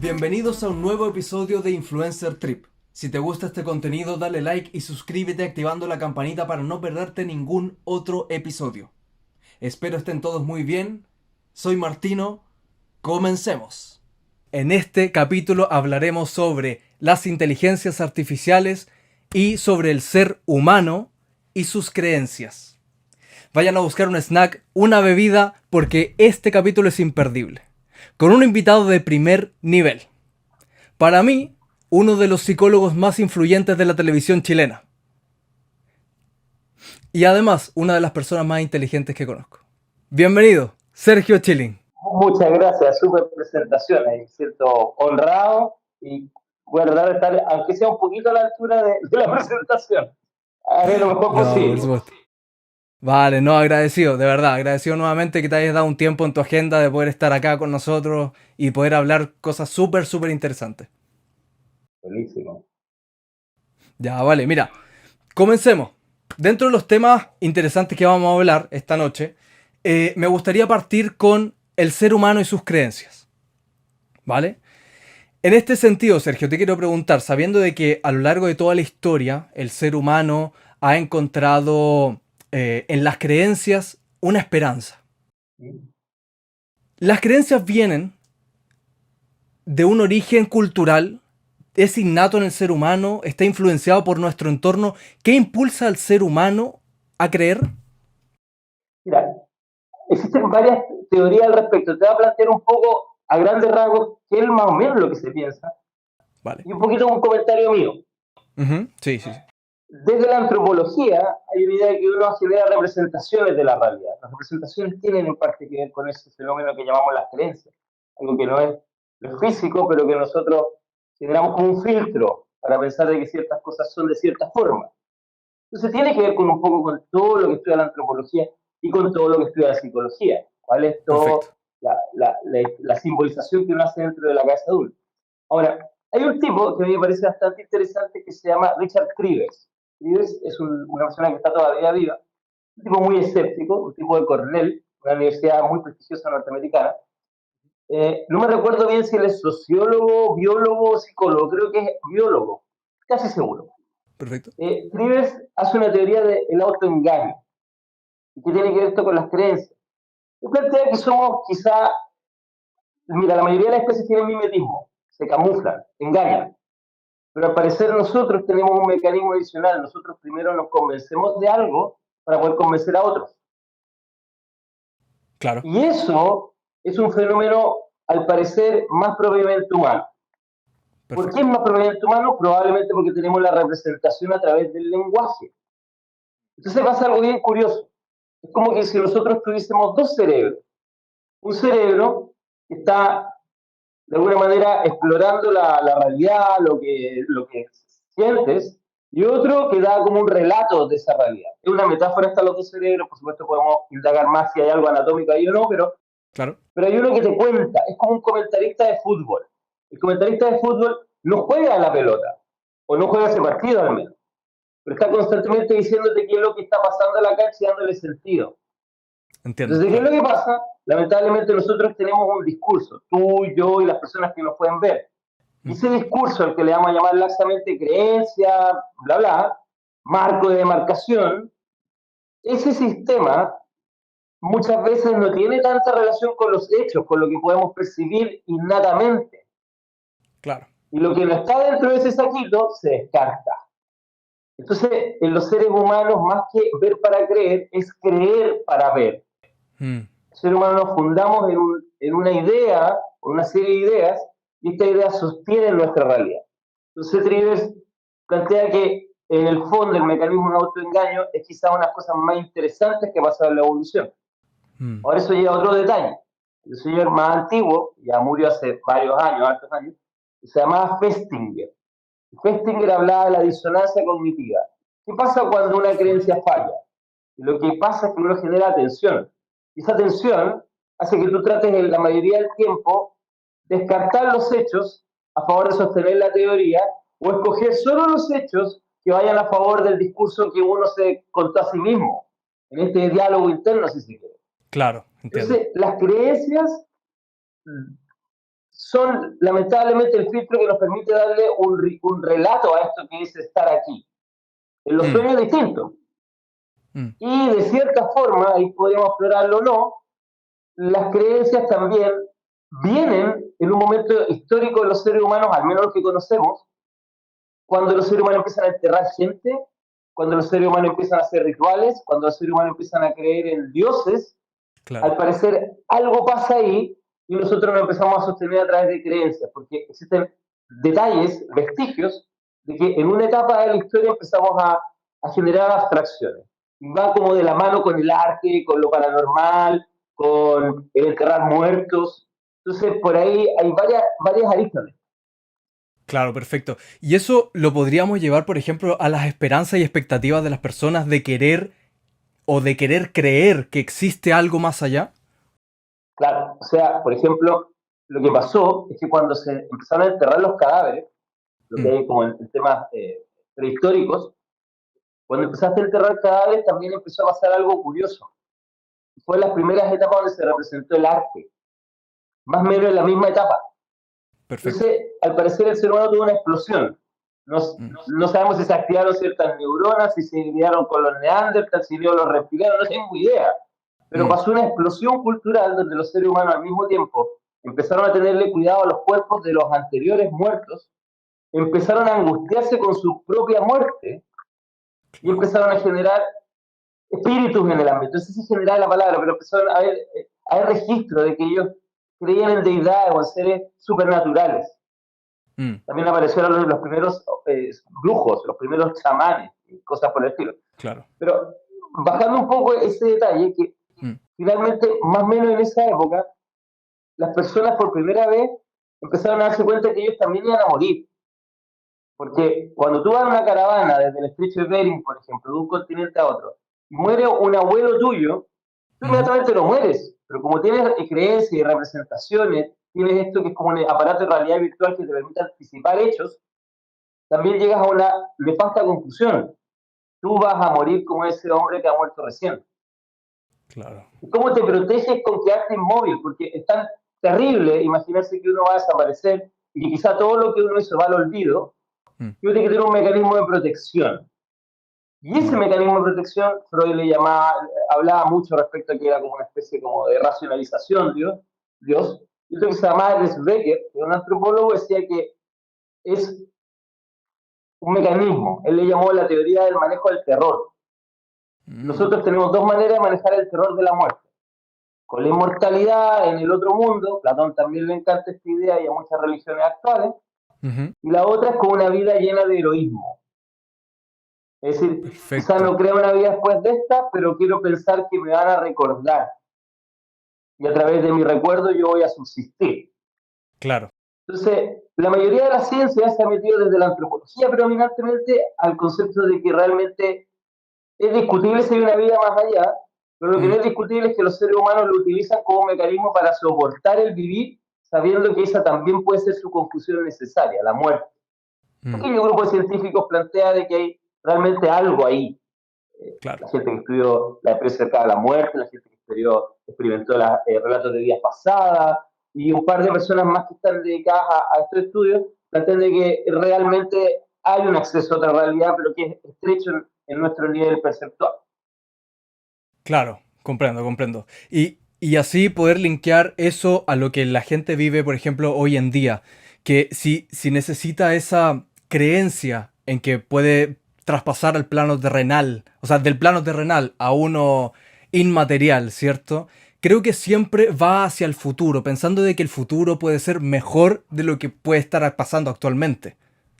Bienvenidos a un nuevo episodio de Influencer Trip. Si te gusta este contenido, dale like y suscríbete activando la campanita para no perderte ningún otro episodio. Espero estén todos muy bien. Soy Martino. Comencemos. En este capítulo hablaremos sobre las inteligencias artificiales y sobre el ser humano y sus creencias. Vayan a buscar un snack, una bebida, porque este capítulo es imperdible. Con un invitado de primer nivel. Para mí, uno de los psicólogos más influyentes de la televisión chilena. Y además, una de las personas más inteligentes que conozco. Bienvenido, Sergio Chilling. Muchas gracias, súper presentación, me siento honrado y voy a tratar de estar, aunque sea un poquito a la altura de la presentación, haré lo mejor posible. Por supuesto. Vale, no, agradecido, de verdad, agradecido nuevamente que te hayas dado un tiempo en tu agenda de poder estar acá con nosotros y poder hablar cosas súper interesantes. Buenísimo. Ya, vale, mira, comencemos. Dentro de los temas interesantes que vamos a hablar esta noche, me gustaría partir con el ser humano y sus creencias. ¿Vale? En este sentido, Sergio, te quiero preguntar, sabiendo de que a lo largo de toda la historia el ser humano ha encontrado en las creencias una esperanza. Las creencias vienen de un origen cultural, es innato en el ser humano, está influenciado por nuestro entorno. ¿Qué impulsa al ser humano a creer? Mira, existen varias teorías al respecto. Te voy a plantear un poco a grandes rasgos qué es más o menos lo que se piensa. Vale. Y un poquito un comentario mío. Sí. Desde la antropología hay una idea de que uno genera representaciones de la realidad. Las representaciones tienen en parte que ver con ese fenómeno que llamamos las creencias, algo que no es físico, pero que nosotros generamos como un filtro para pensar de que ciertas cosas son de cierta forma. Entonces tiene que ver con un poco con todo lo que estudia la antropología y con todo lo que estudia la psicología. ¿Cuál es todo la simbolización que uno hace dentro de la cabeza adulta? Ahora, hay un tipo que a mí me parece bastante interesante que se llama Richard Trivers. Trivers es una persona que está todavía viva, un tipo muy escéptico, un tipo de Cornell, una universidad muy prestigiosa norteamericana. No me recuerdo bien si él es sociólogo, biólogo o psicólogo, creo que es biólogo, casi seguro. Perfecto. Trivers hace una teoría del autoengaño. ¿Y qué tiene que ver esto con las creencias? Él plantea que somos quizá, mira, la mayoría de las especies tienen mimetismo, se camuflan, engañan. Pero al parecer nosotros tenemos un mecanismo adicional. Nosotros primero nos convencemos de algo para poder convencer a otros. Claro. Y eso es un fenómeno, al parecer, más propiamente humano. Perfecto. ¿Por qué es más propiamente humano? Probablemente porque tenemos la representación a través del lenguaje. Entonces pasa algo bien curioso. Es como que si nosotros tuviésemos dos cerebros. Un cerebro que está, de alguna manera, explorando la realidad, lo que sientes, y otro que da como un relato de esa realidad. Es una metáfora, están los dos cerebros, por supuesto podemos indagar más si hay algo anatómico ahí o no, pero hay uno que te cuenta, es como un comentarista de fútbol. El comentarista de fútbol no juega a la pelota, o no juega ese partido al menos, pero está constantemente diciéndote qué es lo que está pasando en la cancha y dándole sentido. Entiendo. Entonces, ¿qué es lo que pasa? Lamentablemente nosotros tenemos un discurso, tú, yo y las personas que nos pueden ver. Y ese discurso, al que le vamos a llamar laxamente creencia, bla, bla, marco de demarcación, ese sistema muchas veces no tiene tanta relación con los hechos, con lo que podemos percibir innatamente. Claro. Y lo que no está dentro de ese saquito se descarta. Entonces, en los seres humanos, más que ver para creer, es creer para ver. El ser humano nos fundamos en una idea, o una serie de ideas, y esta idea sostiene nuestra realidad. Entonces Trivers plantea que en el fondo el mecanismo de autoengaño es quizá una de las cosas más interesantes que ha pasado en la evolución. Ahora eso lleva a otro detalle. El señor más antiguo, ya murió hace varios años, hartos años, se llamaba Festinger. Festinger hablaba de la disonancia cognitiva. ¿Qué pasa cuando una creencia falla? Y lo que pasa es que uno genera tensión. Y esa tensión hace que tú trates en la mayoría del tiempo descartar los hechos a favor de sostener la teoría o escoger solo los hechos que vayan a favor del discurso que uno se contó a sí mismo, en este diálogo interno, si se quiere. Claro, entiendo. Entonces, las creencias son lamentablemente el filtro que nos permite darle un relato a esto que es estar aquí. En los sueños distintos. Y de cierta forma, ahí podríamos explorarlo o no, las creencias también vienen en un momento histórico de los seres humanos, al menos los que conocemos, cuando los seres humanos empiezan a enterrar gente, cuando los seres humanos empiezan a hacer rituales, cuando los seres humanos empiezan a creer en dioses. Claro. Al parecer algo pasa ahí y nosotros nos empezamos a sostener a través de creencias, porque existen detalles, vestigios, de que en una etapa de la historia empezamos a generar abstracciones. Y va como de la mano con el arte, con lo paranormal, con el enterrar muertos. Entonces, por ahí hay varias aristas. Claro, perfecto. Y eso lo podríamos llevar, por ejemplo, a las esperanzas y expectativas de las personas de querer o de querer creer que existe algo más allá. Claro, o sea, por ejemplo, lo que pasó es que cuando se empezaron a enterrar los cadáveres, lo que hay como en temas prehistóricos, cuando empezaste a enterrar cadáveres también empezó a pasar algo curioso. Fue en las primeras etapas donde se representó el arte, más o menos en la misma etapa. Perfecto. Entonces, al parecer el ser humano tuvo una explosión. No sabemos si se activaron ciertas neuronas, si se lidiaron con los neandertals, si los reptilianos, no tengo idea. Pero pasó una explosión cultural donde los seres humanos al mismo tiempo empezaron a tenerle cuidado a los cuerpos de los anteriores muertos, empezaron a angustiarse con su propia muerte y empezaron a generar espíritus en el ámbito. No sé si generar la palabra, pero empezaron a haber registro de que ellos creían en deidades o en seres supernaturales. También aparecieron los primeros brujos, los primeros chamanes, cosas por el estilo. Claro. Pero bajando un poco ese detalle, que finalmente, más o menos en esa época, las personas por primera vez empezaron a darse cuenta que ellos también iban a morir. Porque cuando tú vas a una caravana desde el estrecho de Bering, por ejemplo, de un continente a otro, y muere un abuelo tuyo, tú inmediatamente lo mueres. Pero como tienes creencias y representaciones, tienes esto que es como un aparato de realidad virtual que te permite anticipar hechos, también llegas a una nefasta conclusión. Tú vas a morir como ese hombre que ha muerto recién. Claro. ¿Cómo te proteges con quedarte inmóvil? Porque es tan terrible imaginarse que uno va a desaparecer y que quizá todo lo que uno hizo va al olvido. Uno tiene que tener un mecanismo de protección. Y ese mecanismo de protección, Freud le hablaba mucho respecto a que era como una especie como de racionalización, Dios. Y otro que se llamaba Ernest Becker, que es un antropólogo, decía que es un mecanismo. Él le llamó la teoría del manejo del terror. Nosotros tenemos dos maneras de manejar el terror de la muerte. Con la inmortalidad en el otro mundo, Platón también le encanta esta idea y a muchas religiones actuales, y la otra es con una vida llena de heroísmo. Es decir, quizás no creo una vida después de esta, pero quiero pensar que me van a recordar. Y a través de mi recuerdo yo voy a subsistir. Claro. Entonces, la mayoría de la ciencia se ha metido desde la antropología predominantemente al concepto de que realmente es discutible si hay una vida más allá, pero lo que no es discutible es que los seres humanos lo utilizan como mecanismo para soportar el vivir, sabiendo que esa también puede ser su conclusión necesaria, la muerte. Porque un grupo de científicos plantea de que hay realmente algo ahí. Claro. La gente que estudió la experiencia cercana a la muerte, la gente que experimentó los relatos de vidas pasadas, y un par de personas más que están dedicadas a estos estudios, plantean de que realmente hay un acceso a otra realidad, pero que es estrecho en nuestro nivel perceptual. Claro, comprendo. Y así poder linkear eso a lo que la gente vive, por ejemplo, hoy en día. Que si necesita esa creencia en que puede traspasar al plano terrenal, o sea, del plano terrenal a uno inmaterial, ¿cierto? Creo que siempre va hacia el futuro, pensando de que el futuro puede ser mejor de lo que puede estar pasando actualmente,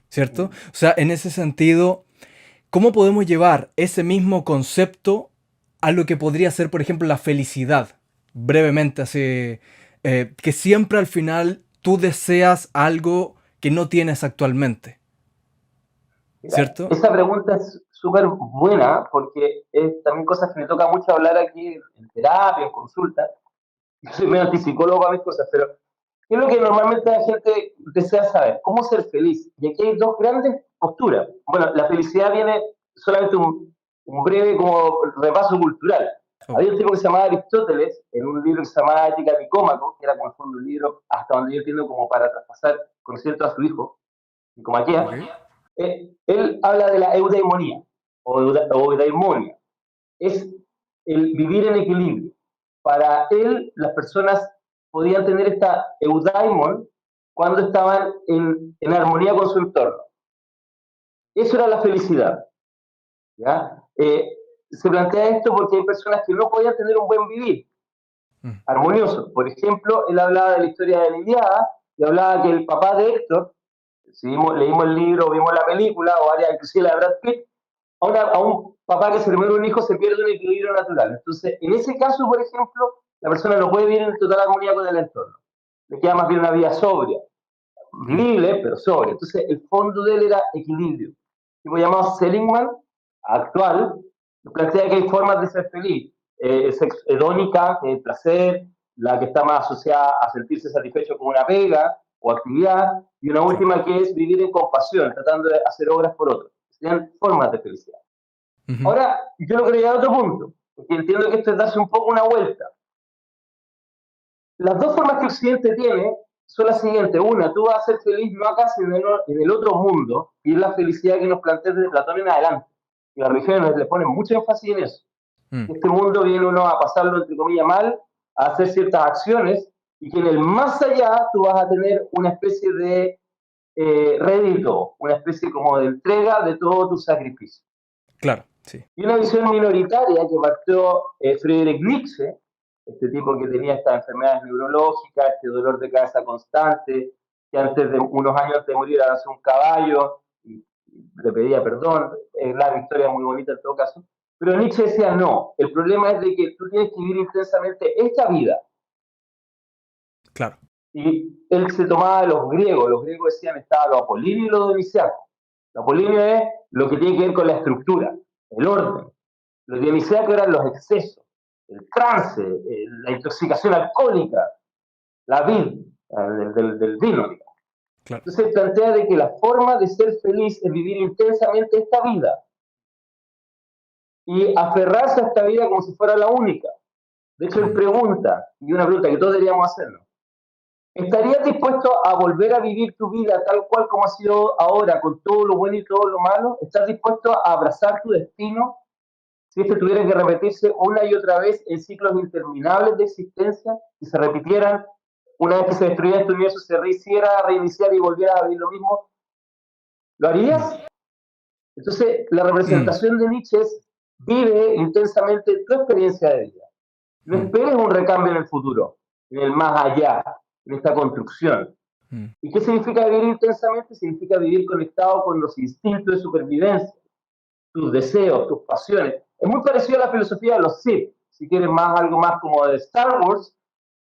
¿cierto? O sea, en ese sentido, ¿cómo podemos llevar ese mismo concepto a lo que podría ser, por ejemplo, la felicidad? Brevemente, así, que siempre al final tú deseas algo que no tienes actualmente. ¿Cierto? Esa pregunta es súper buena porque es también cosas que me toca mucho hablar aquí en terapia, en consulta. Yo soy medio antipsicólogo para mis cosas, pero ¿qué es lo que normalmente la gente desea saber? ¿Cómo ser feliz? Y aquí hay dos grandes posturas. Bueno, la felicidad viene solamente un breve como repaso cultural. Había un tipo que se llamaba Aristóteles, en un libro que se llamaba Ética Nicómaco, que era como el fondo un libro, hasta donde yo entiendo, como para traspasar conocimiento a su hijo, Nicomaquea. Ok. Él habla de la eudaimonía, o eudaimonia. Es el vivir en equilibrio. Para él, las personas podían tener esta eudaimon cuando estaban en armonía con su entorno. Eso era la felicidad. ¿Ya? Se plantea esto porque hay personas que no podían tener un buen vivir armonioso. Por ejemplo, él hablaba de la historia de la Ilíada y hablaba que el papá de Héctor, si leímos el libro, vimos la película, o varias, inclusive la de Brad Pitt, a un papá que se le muere un hijo se pierde un equilibrio natural. Entonces, en ese caso, por ejemplo, la persona no puede vivir en total armonía con el entorno. Le queda más bien una vida sobria, vivible, pero sobria. Entonces, el fondo de él era equilibrio. Tipo llamado Seligman, actual, plantea que hay formas de ser feliz. Es hedónica, que es el placer, la que está más asociada a sentirse satisfecho con una pega o actividad, y una última que es vivir en compasión, tratando de hacer obras por otros. Serían formas de felicidad. Ahora, yo lo quería a otro punto, porque entiendo que esto es darse un poco una vuelta. Las dos formas que Occidente tiene son las siguientes. Una, tú vas a ser feliz no acá, sino en el otro mundo, y es la felicidad que nos plantea desde Platón en adelante. Y las religiones le ponen mucho énfasis en eso. Este mundo viene uno a pasarlo, entre comillas, mal, a hacer ciertas acciones, y que en el más allá tú vas a tener una especie de rédito, una especie como de entrega de todo tu sacrificio. Claro, sí. Y una visión minoritaria que partió Friedrich Nietzsche, este tipo que tenía estas enfermedades neurológicas, este dolor de cabeza constante, que antes de unos años de morir hace un caballo y le pedía perdón, es la historia muy bonita en todo caso, pero Nietzsche decía no, el problema es de que tú tienes que vivir intensamente esta vida. Claro. Y él se tomaba de los griegos decían estaba lo apolíneo y lo dionisiaco. Lo apolíneo es lo que tiene que ver con la estructura, el orden. Lo dionisiaco eran los excesos, el trance, la intoxicación alcohólica, la vid, del vino. Claro. Entonces plantea de que la forma de ser feliz es vivir intensamente esta vida y aferrarse a esta vida como si fuera la única. De hecho, él pregunta, y una pregunta que todos deberíamos hacernos, ¿estarías dispuesto a volver a vivir tu vida tal cual como ha sido ahora, con todo lo bueno y todo lo malo? ¿Estás dispuesto a abrazar tu destino si este tuviera que repetirse una y otra vez en ciclos interminables de existencia, si se repitieran, una vez que se destruyera este universo, se rehiciera, reiniciara y volviera a vivir lo mismo? ¿Lo harías? Entonces, la representación de Nietzsche es: vive intensamente tu experiencia de vida. No esperes un recambio en el futuro, en el más allá, en esta construcción. ¿Y qué significa vivir intensamente? Significa vivir conectado con los instintos de supervivencia, tus deseos, tus pasiones. Es muy parecido a la filosofía de los Sith. Si quieres más, algo más como de Star Wars,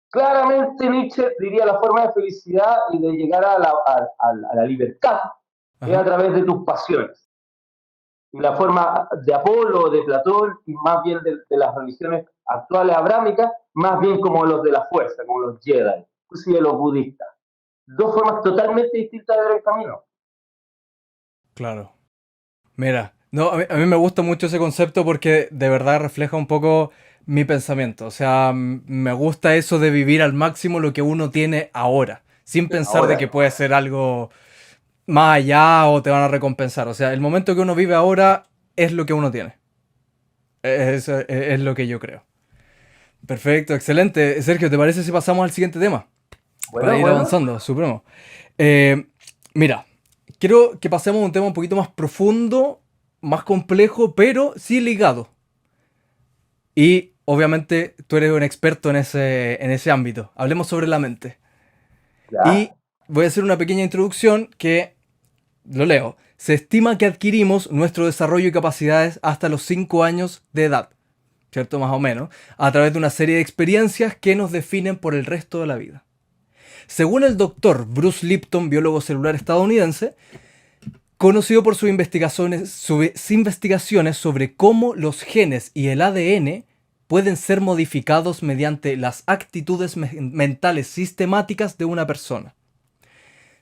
claramente Nietzsche diría la forma de felicidad y de llegar a la libertad es a través de tus pasiones. Y la forma de Apolo, de Platón, y más bien de las religiones actuales abrámicas, más bien como los de la fuerza, como los Jedi, inclusive los budistas. Dos formas totalmente distintas de ver el camino. Claro. Mira, no, a mí me gusta mucho ese concepto porque de verdad refleja un poco mi pensamiento. O sea, me gusta eso de vivir al máximo lo que uno tiene ahora, sin pensar de que puede ser algo más allá o te van a recompensar. O sea, el momento que uno vive ahora es lo que uno tiene. Es lo que yo creo. Perfecto, excelente. Sergio, ¿te parece si pasamos al siguiente tema? Para ir avanzando, Supremo. Mira, quiero que pasemos a un tema un poquito más profundo, más complejo, pero sí ligado. Y obviamente tú eres un experto en ese ámbito. Hablemos sobre la mente. ¿Ya? Y voy a hacer una pequeña introducción que, lo leo, se estima que adquirimos nuestro desarrollo y capacidades hasta los 5 años de edad, ¿cierto? Más o menos, a través de una serie de experiencias que nos definen por el resto de la vida. Según el doctor Bruce Lipton, biólogo celular estadounidense, conocido por sus investigaciones sobre cómo los genes y el ADN pueden ser modificados mediante las actitudes mentales sistemáticas de una persona.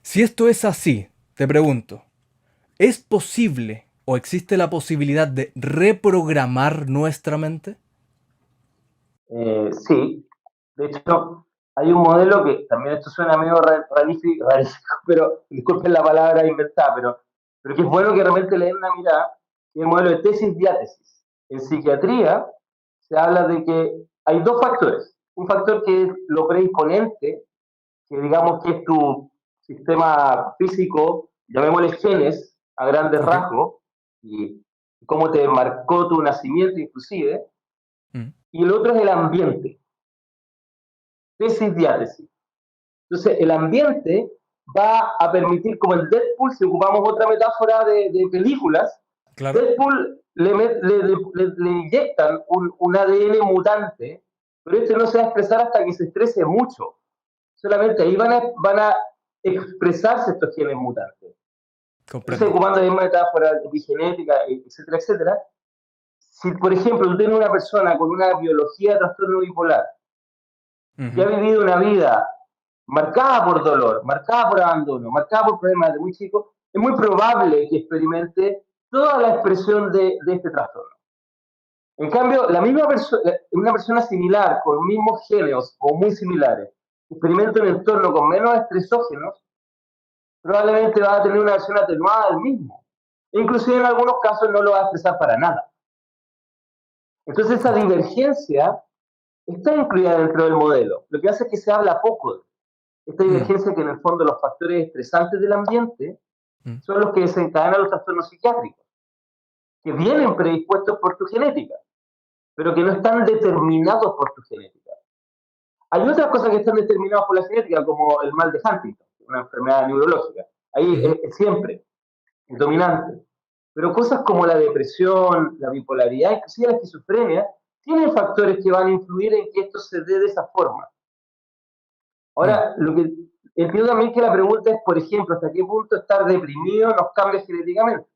Si esto es así, te pregunto, ¿es posible o existe la posibilidad de reprogramar nuestra mente? Sí, de hecho, hay un modelo que también esto suena medio rarífico, pero disculpen la palabra inventada, pero que es bueno que realmente le den una mirada, que es el modelo de tesis-diátesis. En psiquiatría se habla de que hay dos factores. Un factor que es lo predisponente, que digamos que es tu sistema físico, llamémosle genes, a grandes Ok. rasgos, y cómo te marcó tu nacimiento inclusive, Mm. y el otro es el ambiente, tesis, diátesis. Entonces, el ambiente va a permitir, como el Deadpool, si ocupamos otra metáfora de películas, Claro. Deadpool le inyectan un ADN mutante, pero este no se va a expresar hasta que se estrese mucho. Solamente ahí van a expresarse estos genes mutantes. Entonces, Comprendo. ocupando la misma metáfora epigenética, etcétera, etcétera, si por ejemplo tú tienes una persona con una biología de trastorno bipolar que ha Ujú. vivido una vida marcada por dolor, marcada por abandono, marcada por problemas de muy chico, es muy probable que experimente toda la expresión de este trastorno. En cambio, la misma persona, una persona similar, con mismos genes o muy similares, experimenta un entorno con menos estresógenos, probablemente va a tener una versión atenuada del mismo. Inclusive en algunos casos no lo va a expresar para nada. Entonces esa Ent- divergencia está incluida dentro del modelo. Lo que hace es que se habla poco de esta mm, divergencia, que en el fondo los factores estresantes del ambiente mm. son los que desencadenan los trastornos psiquiátricos, que vienen predispuestos por tu genética, pero que no están determinados por tu genética. Hay otras cosas que están determinadas por la genética, como el mal de Huntington, una enfermedad neurológica. Ahí Ujú. es siempre es dominante. Pero cosas como la depresión, la bipolaridad, inclusive la esquizofrenia, tienen factores que van a influir en que esto se dé de esa forma. Mm. Ahora, lo que entiendo también que la pregunta es, por ejemplo, ¿hasta qué punto estar deprimido nos cambia genéticamente?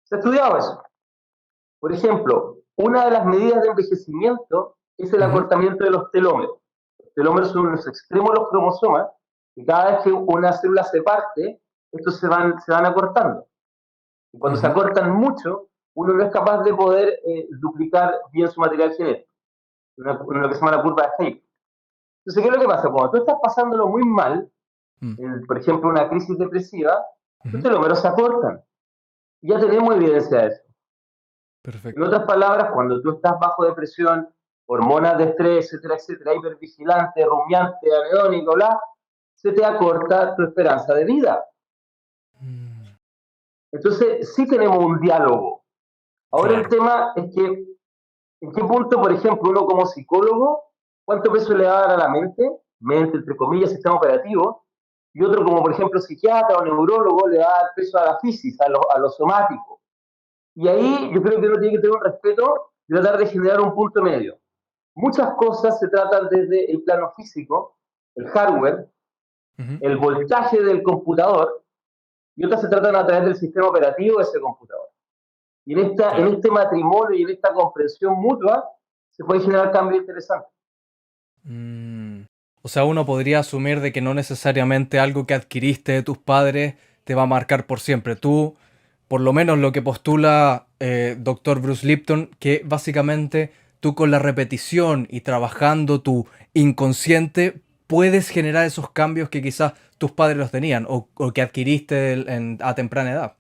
Se ha estudiado eso. Por ejemplo, una de las medidas de envejecimiento es el Ujú. acortamiento de los telómeros. Los telómeros son los extremos de los cromosomas y cada vez que una célula se parte, estos se van acortando. Y cuando se Ujú. acortan mucho, uno no es capaz de poder duplicar bien su material genético, lo que se llama la curva de Hayes. Entonces, ¿qué es lo que pasa? Cuando tú estás pasándolo muy mal, Mm. por ejemplo, una crisis depresiva, los Ujú. telómeros se acortan. Ya tenemos evidencia de eso. En Perfecto. otras palabras, cuando tú estás bajo depresión, hormonas de estrés, etcétera, etcétera, hipervigilante, rumiante, anedónico, bla, se te acorta tu esperanza de vida. Mm. Entonces, sí tenemos un diálogo. Ahora el Claro. tema es que, ¿en qué punto, por ejemplo, uno como psicólogo, cuánto peso le va a dar a la mente, mente entre comillas, sistema operativo, y otro como, por ejemplo, psiquiatra o neurólogo le va a dar peso a la física, a lo somático? Y ahí yo creo que uno tiene que tener un respeto y tratar de generar un punto medio. Muchas cosas se tratan desde el plano físico, el hardware, Ujú. el voltaje del computador, y otras se tratan a través del sistema operativo de ese computador. Y en Claro. este matrimonio y en esta comprensión mutua se puede generar cambios interesantes. Mm. O sea, uno podría asumir de que no necesariamente algo que adquiriste de tus padres te va a marcar por siempre. Tú, por lo menos lo que postula Dr. Bruce Lipton, que básicamente tú con la repetición y trabajando tu inconsciente puedes generar esos cambios que quizás tus padres los tenían o que adquiriste a temprana edad.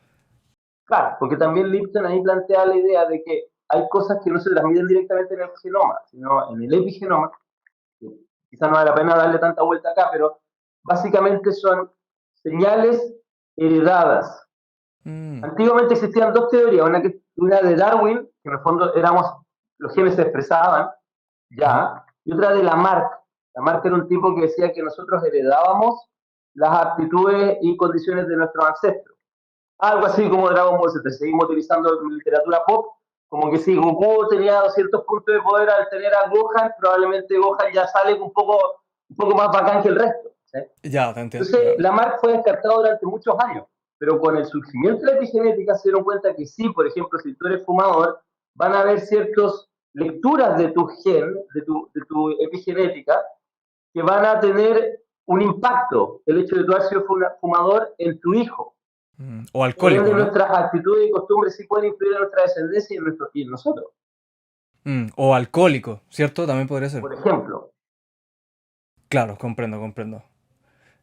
Claro, porque también Lipton ahí plantea la idea de que hay cosas que no se transmiten directamente en el genoma, sino en el epigenoma, que quizás no vale la pena darle tanta vuelta acá, pero básicamente son señales heredadas. Mm. Antiguamente existían dos teorías, una de Darwin, que en el fondo los genes se expresaban Ujú. ya, y otra de Lamarck. Lamarck era un tipo que decía que nosotros heredábamos las aptitudes y condiciones de nuestros ancestros. Algo así como Dragon Ball Z, seguimos utilizando literatura pop, como que si Goku tenía ciertos puntos de poder al tener a Gohan, probablemente Gohan ya sale un poco más bacán que el resto. ¿Sí? Ya, te entiendo. Entonces, Ya. Lamarck fue descartado durante muchos años, pero con el surgimiento de la epigenética se dieron cuenta que sí, por ejemplo, si tú eres fumador, van a haber ciertas lecturas de tu gen, de tu epigenética, que van a tener un impacto, el hecho de tú haber sido fumador en tu hijo. Mm. O Por ende, alcohólico, ¿no? nuestras actitudes y costumbres sí pueden influir en nuestra descendencia y en nosotros. O alcohólico, ¿cierto? También podría ser. por ejemplo. Claro, comprendo, comprendo.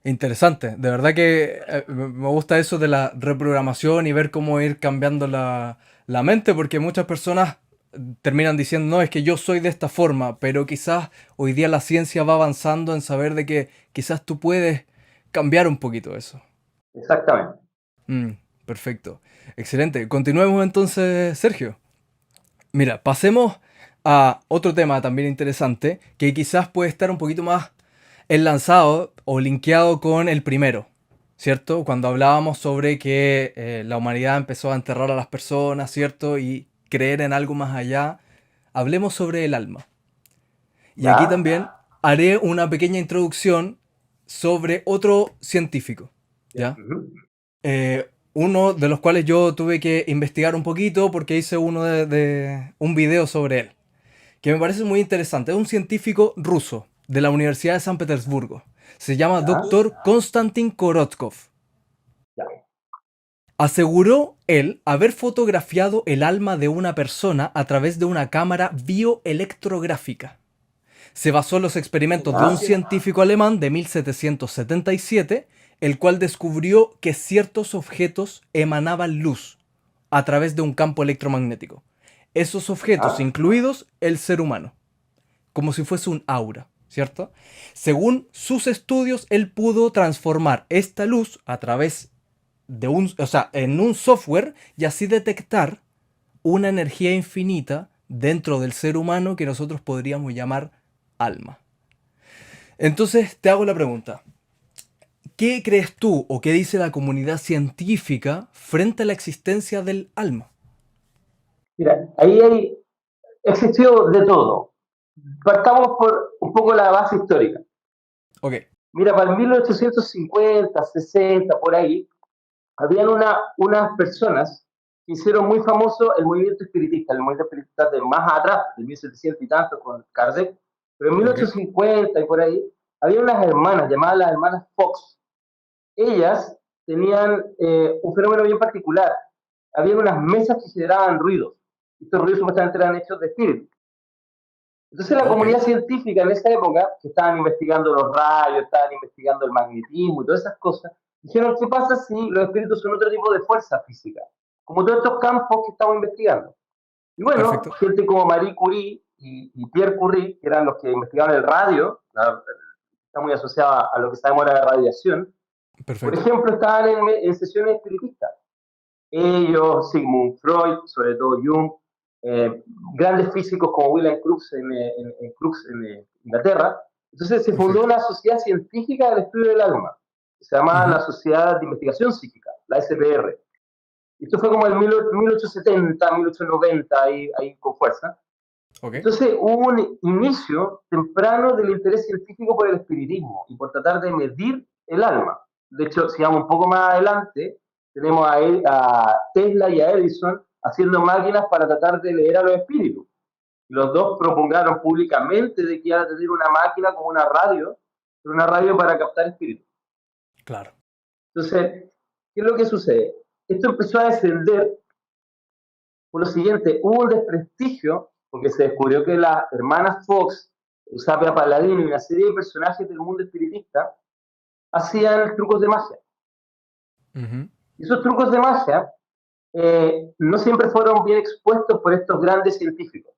Interesante. De verdad que me gusta eso de la reprogramación y ver cómo ir cambiando la mente, porque muchas personas terminan diciendo, no, es que yo soy de esta forma, pero quizás hoy día la ciencia va avanzando en saber de que quizás tú puedes cambiar un poquito eso. Exactamente. Mm, perfecto. Excelente. Continuemos entonces, Sergio. Mira, pasemos a otro tema también interesante, que quizás puede estar un poquito más enlazado o linkeado con el primero, ¿cierto? Cuando hablábamos sobre que la humanidad empezó a enterrar a las personas, ¿cierto? Y creer en algo más allá, hablemos sobre el alma. Y aquí ¿Ya? también haré una pequeña introducción sobre otro científico, ¿ya? Ujú. Uno de los cuales yo tuve que investigar un poquito porque hice un video sobre él, que me parece muy interesante. Es un científico ruso de la Universidad de San Petersburgo. Se llama ¿Ya? Dr. Konstantin Korotkov. ¿Ya? Aseguró él haber fotografiado el alma de una persona a través de una cámara bioelectrográfica. Se basó en los experimentos de un ¿Ya? científico alemán de 1777, el cual descubrió que ciertos objetos emanaban luz a través de un campo electromagnético. Esos objetos ¿Ya? incluidos el ser humano, como si fuese un aura, ¿cierto? Según sus estudios, él pudo transformar esta luz a través de en un software y así detectar una energía infinita dentro del ser humano que nosotros podríamos llamar alma. Entonces te hago la pregunta, ¿qué crees tú o qué dice la comunidad científica frente a la existencia del alma? Mira, existió de todo. Partamos por un poco la base histórica. Ok. Mira, para el 1850, 60, por ahí, habían unas personas que hicieron muy famoso el movimiento espiritista de más atrás, de 1700 y tanto, con Kardec, pero en Ok. 1850 y por ahí, había unas hermanas llamadas las hermanas Fox. Ellas tenían un fenómeno bien particular. Había unas mesas que generaban ruidos. Estos ruidos supuestamente eran hechos de espíritus. Entonces la Ok. comunidad científica en esa época, que estaban investigando los rayos, estaban investigando el magnetismo y todas esas cosas, dijeron, ¿qué pasa si los espíritus son otro tipo de fuerza física? Como todos estos campos que estamos investigando. Y bueno, Perfecto. gente como Marie Curie y Pierre Curie, que eran los que investigaban el radio, está muy asociada a lo que sabemos ahora de radiación, por Perfecto. ejemplo, estaban en sesiones espiritistas. Ellos, Sigmund Freud, sobre todo Jung, eh, grandes físicos como William Crookes en Inglaterra. Entonces se fundó Perfecto. una sociedad científica del estudio del alma, que se llama la Ujú. Sociedad de Investigación Psíquica, la SPR. Esto fue como en 1870, 1890, ahí con fuerza. Ok. Entonces hubo un inicio temprano del interés científico por el espiritismo y por tratar de medir el alma. De hecho, si vamos un poco más adelante, tenemos a Tesla y a Edison haciendo máquinas para tratar de leer a los espíritus. Los dos propugnaron públicamente de que iban a tener una máquina como una radio para captar espíritus. Claro. Entonces, ¿qué es lo que sucede? Esto empezó a descender por lo siguiente, hubo un desprestigio porque se descubrió que las hermanas Fox, Sapia Paladino y una serie de personajes del mundo espiritista hacían trucos de magia. Ujú. Y esos trucos de magia no siempre fueron bien expuestos por estos grandes científicos.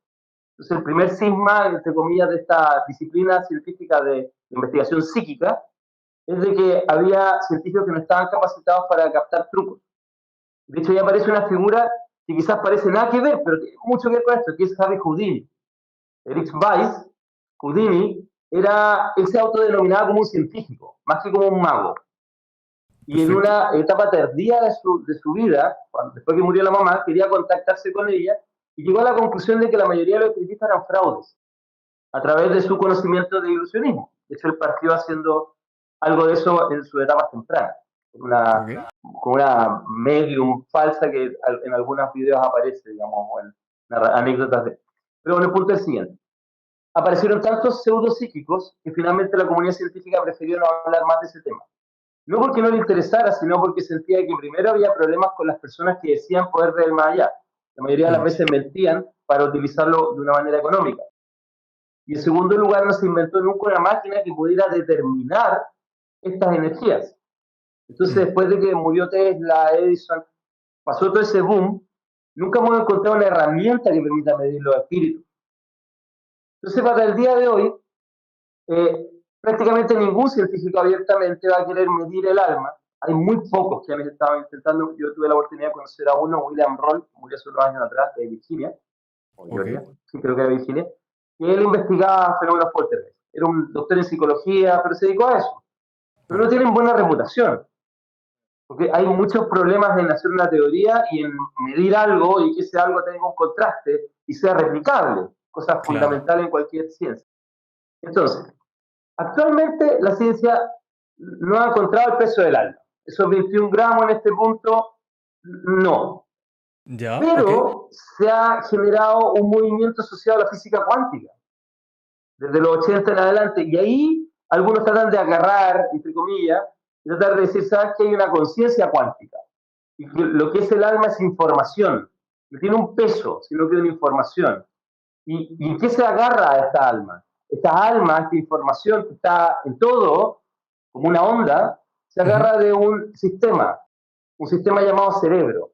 Entonces, el primer cisma, entre comillas, de esta disciplina científica de investigación psíquica es de que había científicos que no estaban capacitados para captar trucos. De hecho, ya aparece una figura que quizás parece nada que ver, pero tiene mucho que ver con esto, que es Harry Houdini. Erich Weiss, Houdini, él se autodenominaba como un científico, más que como un mago. Y en Perfecto. una etapa tardía de su vida, después que murió la mamá, quería contactarse con ella y llegó a la conclusión de que la mayoría de los espiritistas eran fraudes, a través de su conocimiento de ilusionismo. De hecho, él partió haciendo algo de eso en su etapa temprana, una, Ok. con una medium falsa que en algunos videos aparece, digamos, o en anécdotas de. Pero bueno, el punto es el siguiente. Aparecieron tantos pseudopsíquicos que finalmente la comunidad científica prefirió no hablar más de ese tema. No porque no le interesara, sino porque sentía que primero había problemas con las personas que decían poder ver más allá. La mayoría de las veces mentían para utilizarlo de una manera económica. Y en segundo lugar, no se inventó nunca una máquina que pudiera determinar estas energías. Entonces, después de que murió Tesla, Edison, pasó todo ese boom, nunca hemos encontrado una herramienta que permita medir los espíritus. Entonces, para el día de hoy, prácticamente ningún científico abiertamente va a querer medir el alma. Hay muy pocos que han estado intentando. Yo tuve la oportunidad de conocer a uno, William Roll, murió hace unos años atrás, de Virginia, o Georgia, sí, creo que era Virginia, y él investigaba fenómenos poltergeist. Era un doctor en psicología, pero se dedicó a eso. Pero no tienen buena reputación, porque hay muchos problemas en hacer una teoría y en medir algo y que ese algo tenga un contraste y sea replicable, cosa fundamental en cualquier ciencia. Entonces, actualmente la ciencia no ha encontrado el peso del alma. Esos 21 gramos en este punto, no. Ya, pero se ha generado un movimiento asociado a la física cuántica, desde los 80 en adelante, y ahí algunos tratan de agarrar, entre comillas, y tratar de decir, ¿sabes que hay una conciencia cuántica? Y que lo que es el alma es información, no tiene un peso, sino que es una información. ¿Y en qué se agarra a esta alma? Esta alma, esta información que está en todo, como una onda, se agarra de un sistema llamado cerebro.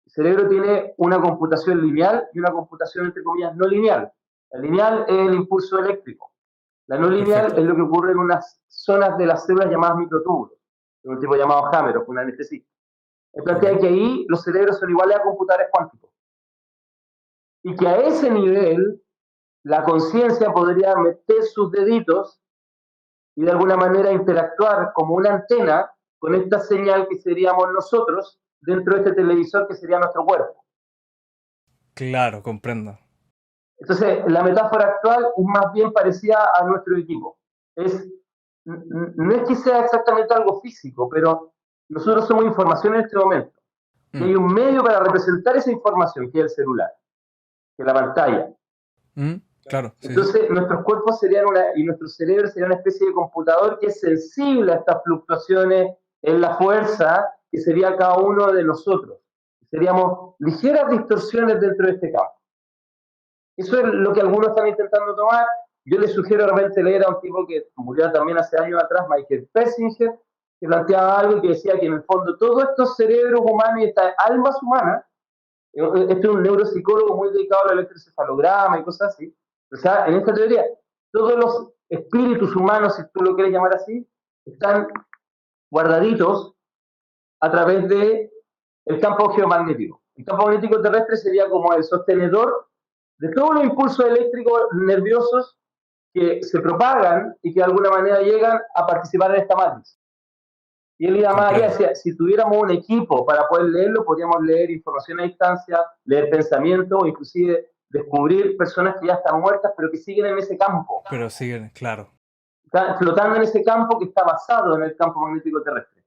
El cerebro tiene una computación lineal y una computación, entre comillas, no lineal. La lineal es el impulso eléctrico. La no lineal es lo que ocurre en unas zonas de las células llamadas microtúbulos, de un tipo llamado Hammer, un anestesista. El plantea que ahí los cerebros son iguales a computadores cuánticos. Y que a ese nivel la conciencia podría meter sus deditos y de alguna manera interactuar como una antena con esta señal que seríamos nosotros dentro de este televisor que sería nuestro cuerpo. Claro, comprendo. Entonces, la metáfora actual es más bien parecida a nuestro equipo. No es que sea exactamente algo físico, pero nosotros somos información en este momento. Y hay un medio para representar esa información, que es el celular, que es la pantalla. Claro. Entonces, nuestros cuerpos y nuestro cerebro sería una especie de computador que es sensible a estas fluctuaciones en la fuerza que sería cada uno de nosotros. Seríamos ligeras distorsiones dentro de este campo. Eso es lo que algunos están intentando tomar. Yo les sugiero de repente leer a un tipo que murió también hace años atrás, Michael Persinger, que planteaba algo que decía que en el fondo todos estos cerebros humanos y estas almas humanas, este es un neuropsicólogo muy dedicado al electroencefalograma y cosas así, o sea, en esta teoría, todos los espíritus humanos, si tú lo quieres llamar así, están guardaditos a través de el campo geomagnético. El campo magnético terrestre sería como el sostenedor de todos los impulsos eléctricos nerviosos que se propagan y que de alguna manera llegan a participar en esta matriz. Y él iba más allá, decía, si tuviéramos un equipo para poder leerlo, podríamos leer información a distancia, leer pensamiento, o inclusive descubrir personas que ya están muertas, pero que siguen en ese campo. Pero siguen, claro. Están flotando en ese campo que está basado en el campo magnético terrestre.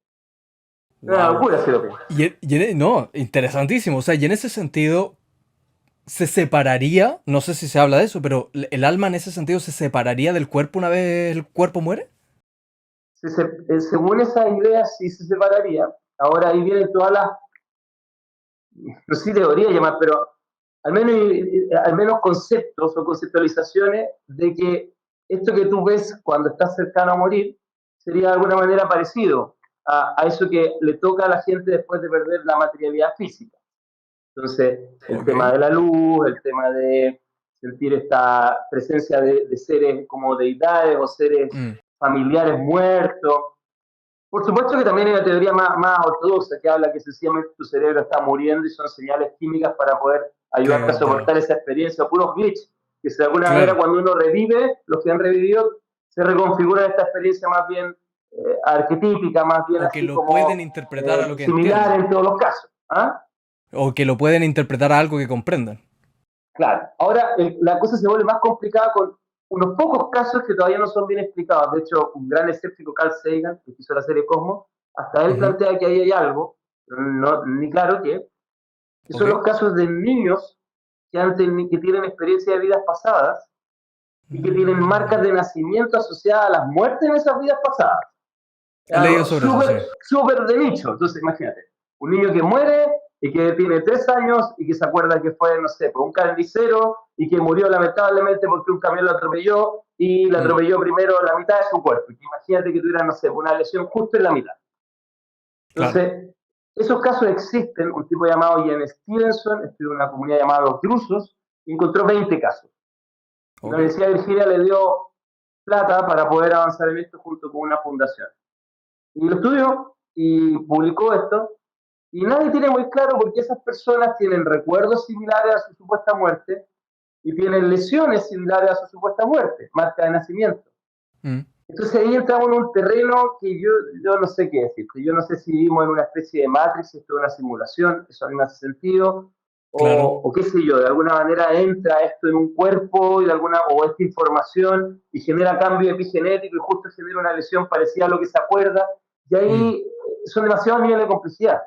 Wow. Una locura, sí, lo que. No, interesantísimo. O sea, y en ese sentido, ¿se separaría? No sé si se habla de eso, pero ¿el alma en ese sentido se separaría del cuerpo una vez el cuerpo muere? Según esa idea, sí se separaría. Ahora ahí vienen todas las, no sé si teoría llamar, pero al menos conceptos o conceptualizaciones de que esto que tú ves cuando estás cercano a morir sería de alguna manera parecido a eso que le toca a la gente después de perder la materialidad física. Entonces, el tema de la luz, el tema de sentir esta presencia de seres como deidades o seres familiares muertos. Por supuesto que también hay una teoría más ortodoxa que habla que sencillamente tu cerebro está muriendo y son señales químicas para poder ayudarte a soportar esa experiencia, o puros glitches, que de alguna manera cuando uno revive, los que han revivido, se reconfigura esta experiencia más bien arquetípica, más bien o así que lo como pueden interpretar a lo que similar entienden. en todos los casos. ¿Ah? O que lo pueden interpretar a algo que comprendan. Claro. Ahora la cosa se vuelve más complicada con unos pocos casos que todavía no son bien explicados. De hecho, un gran escéptico, Carl Sagan, que hizo la serie Cosmos, hasta él plantea que ahí hay algo, no, ni claro qué, que son los casos de niños que tienen experiencia de vidas pasadas y que tienen marcas de nacimiento asociadas a las muertes en esas vidas pasadas. He leído sobre eso, sí. Súper de nicho. Entonces, imagínate, un niño que muere y que tiene 3 años y que se acuerda que fue, no sé, por un carnicero y que murió lamentablemente porque un camión lo atropelló y le atropelló primero la mitad de su cuerpo. Y imagínate que tuviera, no sé, una lesión justo en la mitad. Claro. Entonces, esos casos existen. Un tipo llamado Ian Stevenson estudió en una comunidad llamada Los Drusos y encontró 20 casos. La Universidad de Virginia le dio plata para poder avanzar en esto junto con una fundación. Y lo estudió y publicó esto. Y nadie tiene muy claro por qué esas personas tienen recuerdos similares a su supuesta muerte y tienen lesiones similares a su supuesta muerte, marca de nacimiento. Entonces ahí entramos en un terreno que yo no sé qué decir. Yo no sé si vivimos en una especie de Matrix, esto es una simulación, eso a mí me hace sentido, Claro. o qué sé yo, de alguna manera entra esto en un cuerpo y o esta información y genera cambio epigenético y justo genera una lesión parecida a lo que se acuerda. Y ahí son demasiados niveles de complejidad.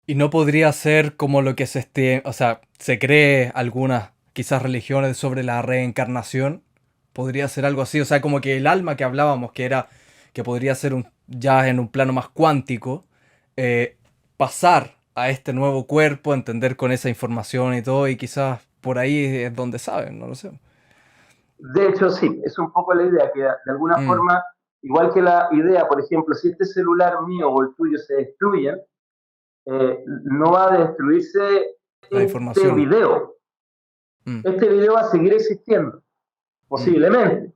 Y no podría ser como lo que o sea, se cree algunas quizás religiones sobre la reencarnación. Podría ser algo así, o sea, como que el alma que hablábamos, que podría ser ya en un plano más cuántico, pasar a este nuevo cuerpo, entender con esa información y todo, y quizás por ahí es donde saben, no lo sé. De hecho, sí, es un poco la idea, que de alguna forma, igual que la idea, por ejemplo, si este celular mío o el tuyo se destruyen, no va a destruirse La este información. video. Este video va a seguir existiendo, posiblemente.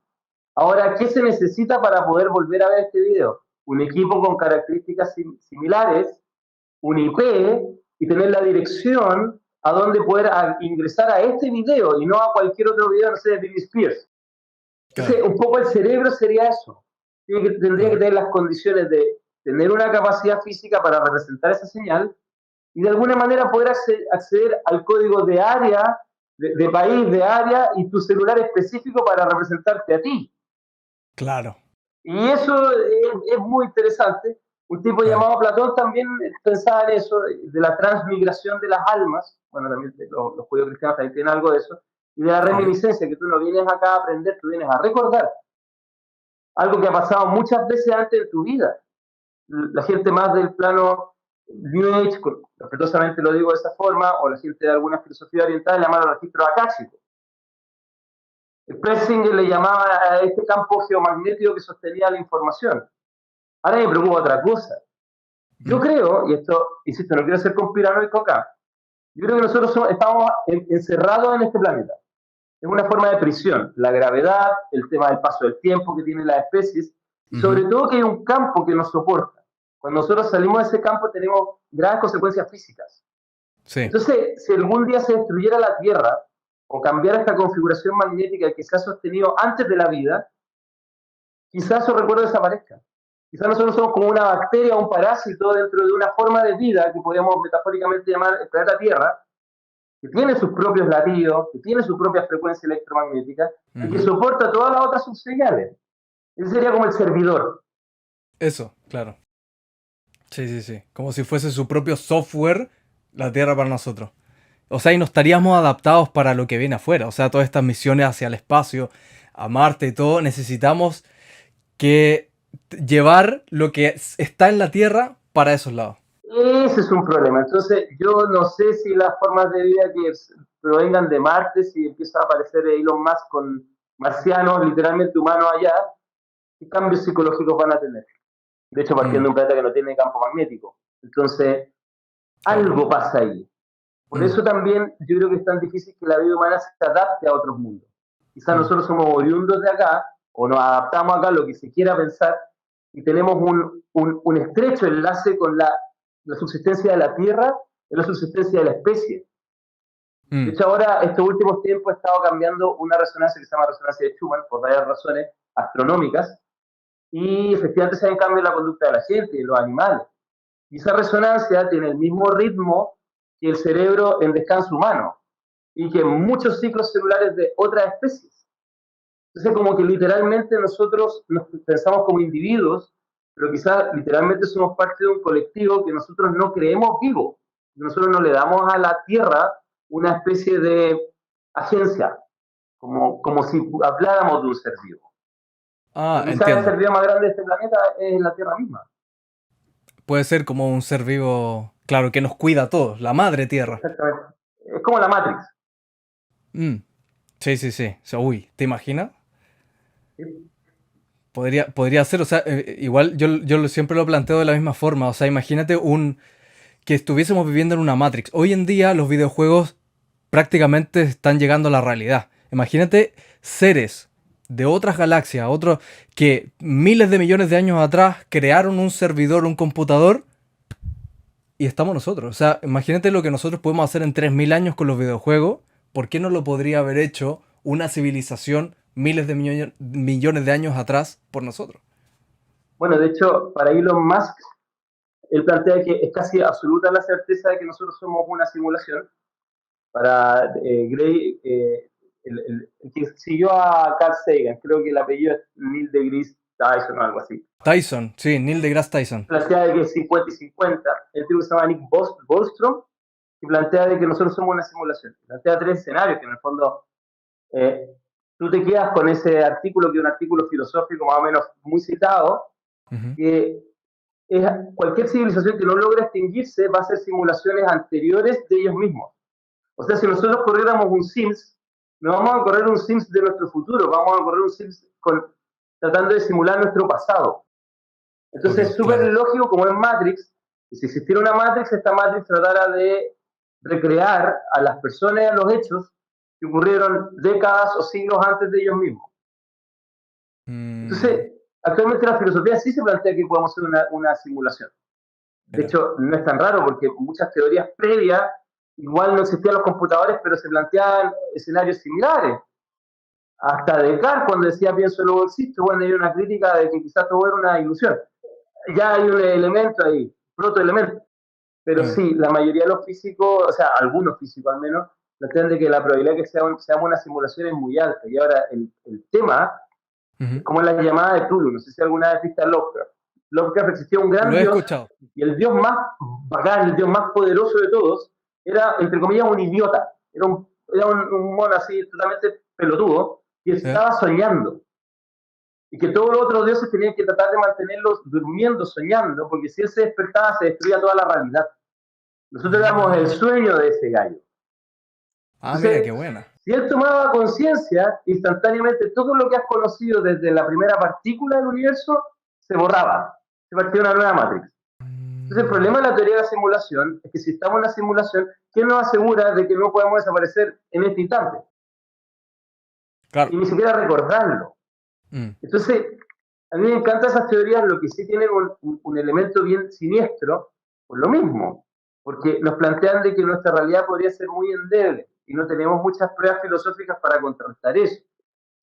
Ahora, ¿qué se necesita para poder volver a ver este video? Un equipo con características similares, un IP y tener la dirección a donde poder ingresar a este video y no a cualquier otro video, no sé, de Britney Spears. Entonces, un poco el cerebro sería eso. Tendría que tener las condiciones de tener una capacidad física para representar esa señal y de alguna manera poder acceder al código de área, de país, de área y tu celular específico para representarte a ti. Claro. Y eso es muy interesante. Un tipo llamado Platón también pensaba en eso, de la transmigración de las almas. Bueno, también los judíos cristianos también tienen algo de eso. Y de la reminiscencia, que tú no vienes acá a aprender, tú vienes a recordar algo que ha pasado muchas veces antes en tu vida. La gente más del plano New Age, respetuosamente lo digo de esa forma, o la gente de alguna filosofía oriental, llama los registros akáshicos. Persinger le llamaba a este campo geomagnético que sostenía la información. Ahora me preocupa otra cosa. Yo creo, y esto, insisto, no quiero ser conspiranoico acá, yo creo que nosotros estamos encerrados en este planeta. Es una forma de prisión. La gravedad, el tema del paso del tiempo que tienen las especies, y sobre todo que hay un campo que nos soporta. Cuando nosotros salimos de ese campo tenemos graves consecuencias físicas. Sí. Entonces, si algún día se destruyera la Tierra o cambiara esta configuración magnética que se ha sostenido antes de la vida, quizás esos recuerdos desaparezcan. Quizás nosotros somos como una bacteria o un parásito dentro de una forma de vida que podríamos metafóricamente llamar el planeta Tierra, que tiene sus propios latidos, que tiene su propia frecuencia electromagnética y que soporta todas las otras subseñales. Ese sería como el servidor. Eso, claro. Sí, sí, sí. Como si fuese su propio software, la Tierra para nosotros. O sea, y no estaríamos adaptados para lo que viene afuera. O sea, todas estas misiones hacia el espacio, a Marte y todo, necesitamos que llevar lo que está en la Tierra para esos lados. Ese es un problema. Entonces, yo no sé si las formas de vida que provengan de Marte, si empieza a aparecer Elon Musk con marcianos, literalmente humanos allá, ¿qué cambios psicológicos van a tener? De hecho, partiendo de un planeta que no tiene campo magnético. Entonces, algo pasa ahí. Por eso también yo creo que es tan difícil que la vida humana se adapte a otros mundos. Quizás nosotros somos oriundos de acá, o nos adaptamos acá a lo que se quiera pensar, y tenemos un estrecho enlace con la subsistencia de la Tierra y la subsistencia de la especie. De hecho, ahora, estos últimos tiempos, he estado cambiando una resonancia que se llama resonancia de Schumann, por varias razones astronómicas, y efectivamente se cambia la conducta de la gente y de los animales. Y esa resonancia tiene el mismo ritmo que el cerebro en descanso humano y que muchos ciclos celulares de otras especies. Entonces, como que literalmente nosotros nos pensamos como individuos, pero quizás literalmente somos parte de un colectivo que nosotros no creemos vivo. Nosotros no le damos a la Tierra una especie de agencia, como si habláramos de un ser vivo. Quizás el ser vivo más grande de este planeta es la Tierra misma. Puede ser como un ser vivo Claro, que nos cuida a todos, la madre tierra. Exactamente. Es como la Matrix. Mm. Sí, sí, sí. O sea, uy, ¿te imaginas? ¿Sí? Podría ser, o sea, igual siempre lo planteo de la misma forma. O sea, imagínate que estuviésemos viviendo en una Matrix. Hoy en día los videojuegos prácticamente están llegando a la realidad. Imagínate seres de otras galaxias, otros que miles de millones de años atrás crearon un servidor, un computador, y estamos nosotros. O sea, imagínate lo que nosotros podemos hacer en 3000 años con los videojuegos. ¿Por qué no lo podría haber hecho una civilización miles de millones de años atrás por nosotros? Bueno, de hecho, para Elon Musk, él plantea que es casi absoluta la certeza de que nosotros somos una simulación. Para Gray, el que siguió a Carl Sagan, creo que el apellido es Neil deGrasse Tyson o algo así. Tyson, sí, Neil deGrasse Tyson. Plantea de que es 50 y 50. El tipo que se llama Nick Bostrom, y plantea de que nosotros somos una simulación. Plantea tres escenarios que en el fondo tú te quedas con ese artículo, que es un artículo filosófico más o menos muy citado, que es, cualquier civilización que no logra extinguirse va a ser simulaciones anteriores de ellos mismos. O sea, si nosotros corriéramos un Sims, no vamos a correr un Sims de nuestro futuro, vamos a correr un Sims tratando de simular nuestro pasado. Entonces Obvio, es súper claro. lógico, como en Matrix, que si existiera una Matrix, esta Matrix tratara de recrear a las personas y a los hechos que ocurrieron décadas o siglos antes de ellos mismos. Mm, Entonces, actualmente la filosofía sí se plantea que podemos hacer una simulación. De mira. hecho, no es tan raro porque muchas teorías previas, igual no existían los computadores, pero se planteaban escenarios similares. Hasta Descartes, cuando decía pienso luego existo, bueno, hay una crítica de que quizás todo era una ilusión. Ya hay un elemento ahí, protoelemento. Pero Claro. sí, la mayoría de los físicos, o sea, algunos físicos al menos, plantean de que la probabilidad de que seamos una simulación es muy alta. Y ahora el tema es Ujú. como la llamada de Tulu. No sé si alguna vez viste a Lovecraft. Lovecraft existía un Lo gran he dios, escuchado. y el dios más bacán, el dios más poderoso de todos, era, entre comillas, un idiota. Era un mono así totalmente pelotudo, que ¿Eh? estaba soñando. Y que todos los otros dioses tenían que tratar de mantenerlos durmiendo, soñando, porque si él se despertaba se destruía toda la realidad. Nosotros éramos el Mm. sueño de ese gallo. Ah, mira, qué Entonces, buena. si él tomaba conciencia, instantáneamente todo lo que has conocido desde la primera partícula del universo se borraba. Se partía una nueva matrix. Entonces, el Mm, problema de la teoría de la simulación es que si estamos en la simulación, ¿quién nos asegura de que no podemos desaparecer en este instante? claro. Y ni siquiera recordarlo. Mm, Entonces, a mí me encantan esas teorías, lo que sí tienen un elemento bien siniestro, por lo mismo, porque nos plantean de que nuestra realidad podría ser muy endeble y no tenemos muchas pruebas filosóficas para contrastar eso.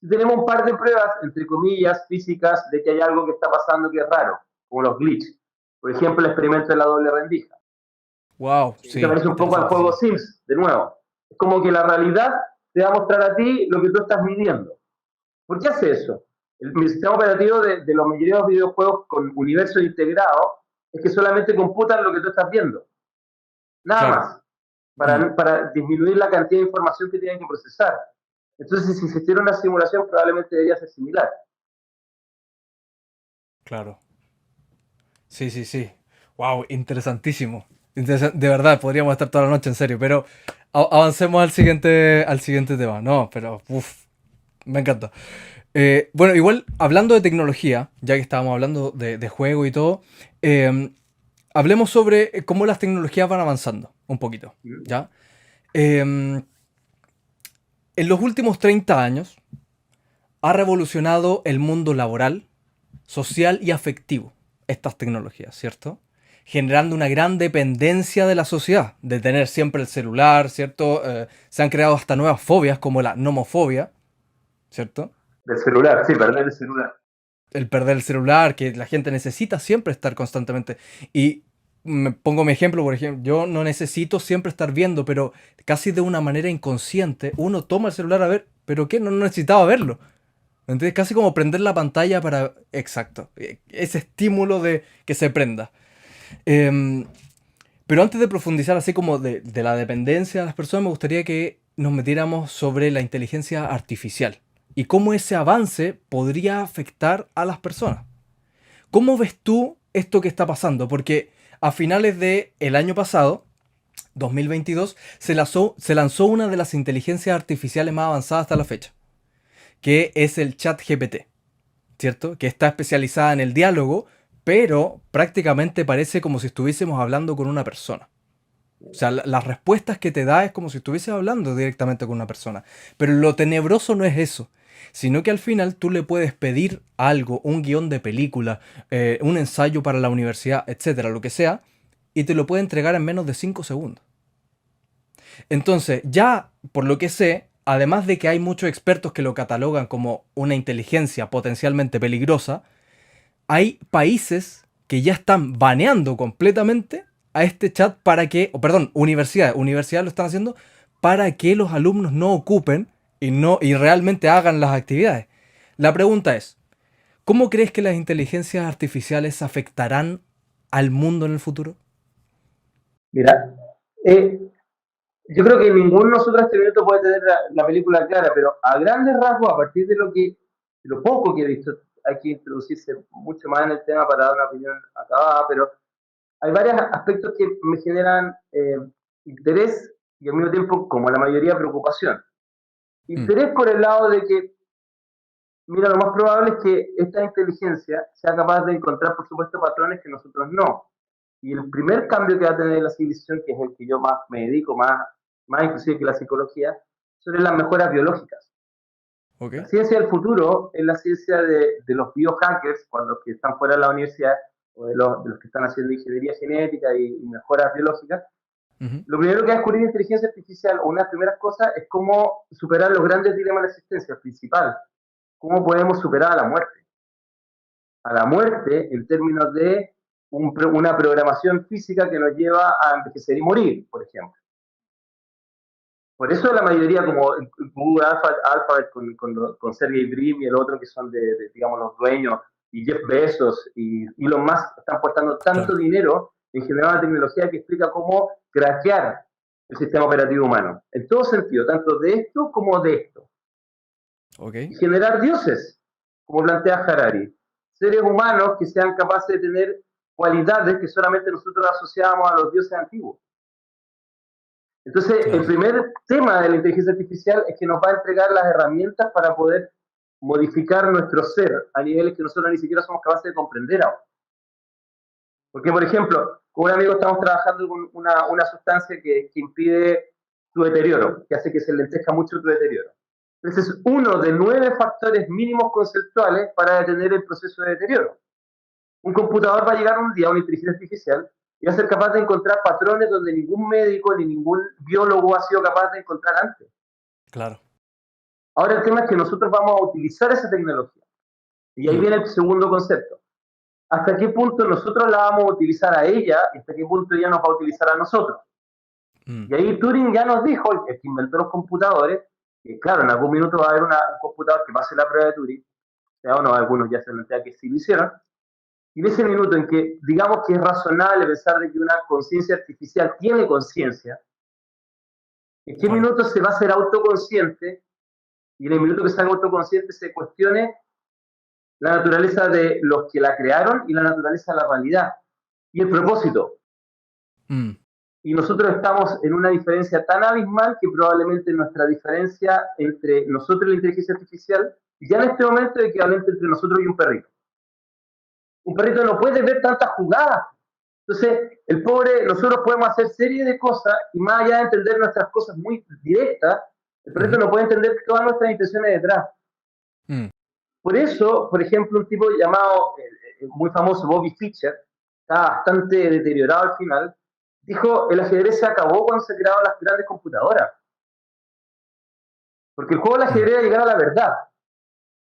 Tenemos un par de pruebas, entre comillas, físicas, de que hay algo que está pasando que es raro, como los glitches. Por ejemplo, el experimento de la doble rendija. wow, Se sí, parece un poco al juego interesantísimo. Sims, de nuevo. Es como que la realidad te va a mostrar a ti lo que tú estás midiendo. ¿Por qué hace eso? El sistema operativo de la mayoría de los videojuegos con universo integrado es que solamente computan lo que tú estás viendo. Nada Claro. más. Mm, Para disminuir la cantidad de información que tienen que procesar. Entonces, si existiera una simulación, probablemente debería ser similar. claro. Sí, sí, sí. Wow, interesantísimo. De verdad, podríamos estar toda la noche en serio, pero avancemos al siguiente tema. No, pero uf, me encanta. Bueno, igual hablando de tecnología, ya que estábamos hablando de juego y todo, hablemos sobre cómo las tecnologías van avanzando un poquito, ¿ya? En los últimos 30 años ha revolucionado el mundo laboral, social y afectivo estas tecnologías, ¿cierto? Generando una gran dependencia de la sociedad, de tener siempre el celular, ¿cierto? Se han creado hasta nuevas fobias como la nomofobia, ¿cierto? Del celular, sí, perder el celular. El perder el celular, que la gente necesita siempre estar constantemente. Y me pongo mi ejemplo, por ejemplo, yo no necesito siempre estar viendo, pero casi de una manera inconsciente, uno toma el celular a ver, pero ¿qué? No necesitaba verlo. Entonces, casi como prender la pantalla para... Exacto. Ese estímulo de que se prenda. Em, pero antes de profundizar así como de la dependencia de las personas, me gustaría que nos metiéramos sobre la inteligencia artificial y cómo ese avance podría afectar a las personas. ¿Cómo ves tú esto que está pasando? Porque A finales del año pasado, 2022, se lanzó una de las inteligencias artificiales más avanzadas hasta la fecha, que es el ChatGPT, ¿cierto? Que está especializada en el diálogo, pero prácticamente parece como si estuviésemos hablando con una persona. O sea, las respuestas que te da es como si estuvieses hablando directamente con una persona. Pero lo tenebroso no es eso, sino que al final tú le puedes pedir algo, un guión de película, un ensayo para la universidad, etcétera, lo que sea, y te lo puede entregar en menos de 5 segundos. Entonces, ya por lo que sé, además de que hay muchos expertos que lo catalogan como una inteligencia potencialmente peligrosa, hay países que ya están baneando completamente a este chat para que, perdón, universidades lo están haciendo para que los alumnos no ocupen y realmente hagan las actividades. La pregunta es, ¿cómo crees que las inteligencias artificiales afectarán al mundo en el futuro? Mira, yo creo que ninguno de nosotros este minuto puede tener la película clara, pero a grandes rasgos, a partir de lo poco que he visto, hay que introducirse mucho más en el tema para dar una opinión acabada, pero hay varios aspectos que me generan interés y al mismo tiempo, como la mayoría, preocupación. Mm, Interés por el lado de que, mira, lo más probable es que esta inteligencia sea capaz de encontrar, por supuesto, patrones que nosotros no. Y el primer cambio que va a tener la civilización, que es el que yo más me dedico, más inclusive que la psicología, son las mejoras biológicas. ok, La ciencia del futuro es la ciencia de los biohackers, cuando los que están fuera de la universidad, o de los que están haciendo ingeniería genética y mejoras biológicas. ujú, Lo primero que ha descubierto la inteligencia artificial, o una de las primeras cosas, es cómo superar los grandes dilemas de la existencia, el principal. ¿Cómo podemos superar a la muerte? A la muerte en términos de una programación física que nos lleva a envejecer y morir, por ejemplo. Por eso la mayoría, como Google Alphabet con Sergey Brin y el otro que son digamos, los dueños, y Jeff Bezos y Elon Musk están apostando tanto claro, dinero en generar una tecnología que explica cómo craquear el sistema operativo humano, en todo sentido, tanto de esto como de esto. ok, Y generar dioses, como plantea Harari, seres humanos que sean capaces de tener cualidades que solamente nosotros asociábamos a los dioses antiguos. Entonces, el claro, primer tema de la inteligencia artificial es que nos va a entregar las herramientas para poder modificar nuestro ser a niveles que nosotros ni siquiera somos capaces de comprender ahora. Porque, por ejemplo, con un amigo estamos trabajando con una sustancia que impide tu deterioro, que hace que se lentezca mucho tu deterioro. Ese es uno de 9 factores mínimos conceptuales para detener el proceso de deterioro. Un computador va a llegar un día, una inteligencia artificial, y va a ser capaz de encontrar patrones donde ningún médico ni ningún biólogo ha sido capaz de encontrar antes. claro. Ahora el tema es que nosotros vamos a utilizar esa tecnología. Y ahí Mm, viene el segundo concepto. ¿Hasta qué punto nosotros la vamos a utilizar a ella y hasta qué punto ella nos va a utilizar a nosotros? mm, Y ahí Turing ya nos dijo, el que inventó los computadores, que claro, en algún minuto va a haber un computador que pase la prueba de Turing, o no, algunos ya se plantea que sí lo hicieron, y en ese minuto en que digamos que es razonable pensar de que una conciencia artificial tiene conciencia, ¿en qué claro. minuto se va a ser autoconsciente? Y en el minuto que se haga autoconsciente se cuestione la naturaleza de los que la crearon y la naturaleza de la realidad. Y el propósito. Mm, Y nosotros estamos en una diferencia tan abismal que probablemente nuestra diferencia entre nosotros y la inteligencia artificial ya en este momento es equivalente entre nosotros y un perrito. Un perrito no puede ver tantas jugadas. Entonces, el pobre, nosotros podemos hacer serie de cosas y más allá de entender nuestras cosas muy directas, el perrito ujú, no puede entender todas nuestras intenciones detrás. mm, Por eso, por ejemplo, un tipo llamado, muy famoso, Bobby Fischer, está bastante deteriorado al final, dijo, el ajedrez se acabó cuando se crearon las grandes computadoras. Porque el juego del mm, ajedrez es llegar a la verdad.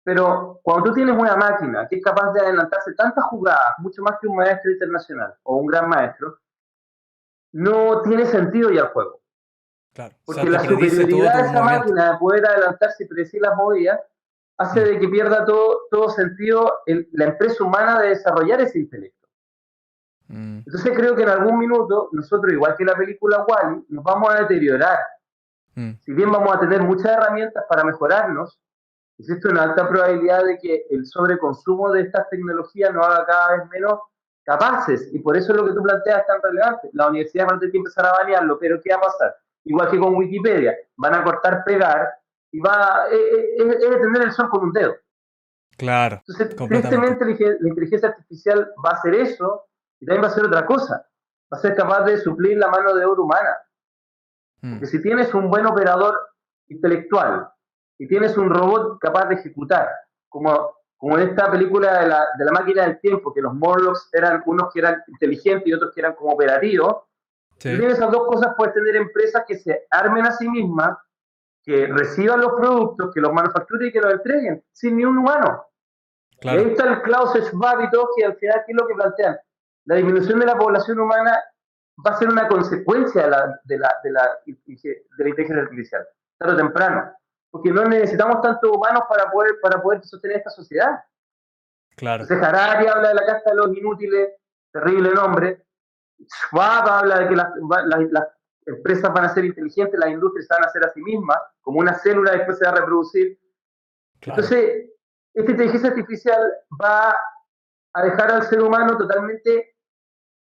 Pero cuando tú tienes una máquina que es capaz de adelantarse tantas jugadas, mucho más que un maestro internacional o un gran maestro, no tiene sentido ya el juego. claro. O sea, Porque te la predice todo superioridad tu de esa movimiento. máquina de poder adelantarse y predecir las movidas hace Mm, de que pierda todo sentido la empresa humana de desarrollar ese intelecto. mm, Entonces creo que en algún minuto nosotros, igual que en la película Wall-E, nos vamos a deteriorar. mm, Si bien vamos a tener muchas herramientas para mejorarnos, existe una alta probabilidad de que el sobreconsumo de estas tecnologías nos haga cada vez menos capaces, y por eso lo que tú planteas es tan relevante. La universidad va a tener que empezar a banearlo, pero ¿qué va a pasar? Igual que con Wikipedia, van a cortar, pegar, y es tener el sol con un dedo. Claro. Entonces, tristemente, la inteligencia artificial va a hacer eso, y también va a hacer otra cosa. Va a ser capaz de suplir la mano de obra humana. Porque si tienes un buen operador intelectual y tienes un robot capaz de ejecutar, como en esta película de la máquina del tiempo, que los Morlocks eran unos que eran inteligentes y otros que eran como operativos, si tienes esas dos cosas, puedes tener empresas que se armen a sí mismas, que reciban los productos, que los manufacturen y que los entreguen, sin ni un humano. Claro. Y ahí está el Klaus Schwab y todo, que al final, ¿qué es lo que plantean? La disminución de la población humana va a ser una consecuencia de la inteligencia artificial, tarde o temprano, porque no necesitamos tantos humanos para poder sostener esta sociedad. Claro. Entonces Harari habla de la casta de los inútiles, terrible nombre. Schwab habla de que las empresas van a ser inteligentes, las industrias se van a hacer a sí mismas, como una célula después se va a reproducir. Claro. Entonces, esta inteligencia artificial va a dejar al ser humano totalmente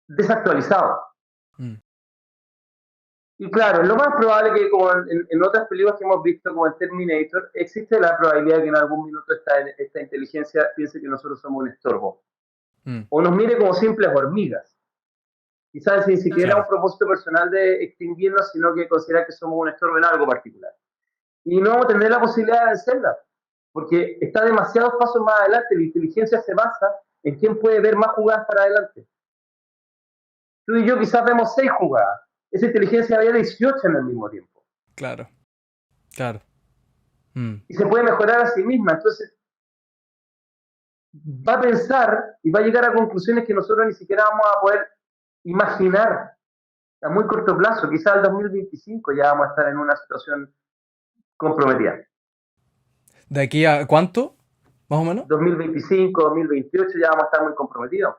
desactualizado. Y claro, lo más probable que, como en otras películas que hemos visto, como el Terminator, existe la probabilidad de que en algún minuto esta inteligencia piense que nosotros somos un estorbo. O nos mire como simples hormigas. Quizás ni siquiera un propósito personal de extinguirnos, sino que considera que somos un estorbo en algo particular. Y no vamos a tener la posibilidad de vencerla, porque está demasiados pasos más adelante. La inteligencia se basa en quién puede ver más jugadas para adelante. Tú y yo quizás vemos 6 jugadas. Esa inteligencia había 18 en el mismo tiempo. Claro. Y se puede mejorar a sí misma. Entonces, va a pensar y va a llegar a conclusiones que nosotros ni siquiera vamos a poder imaginar a muy corto plazo. Quizás al 2025 ya vamos a estar en una situación comprometida. ¿De aquí a cuánto, más o menos? 2025, 2028 ya vamos a estar muy comprometidos.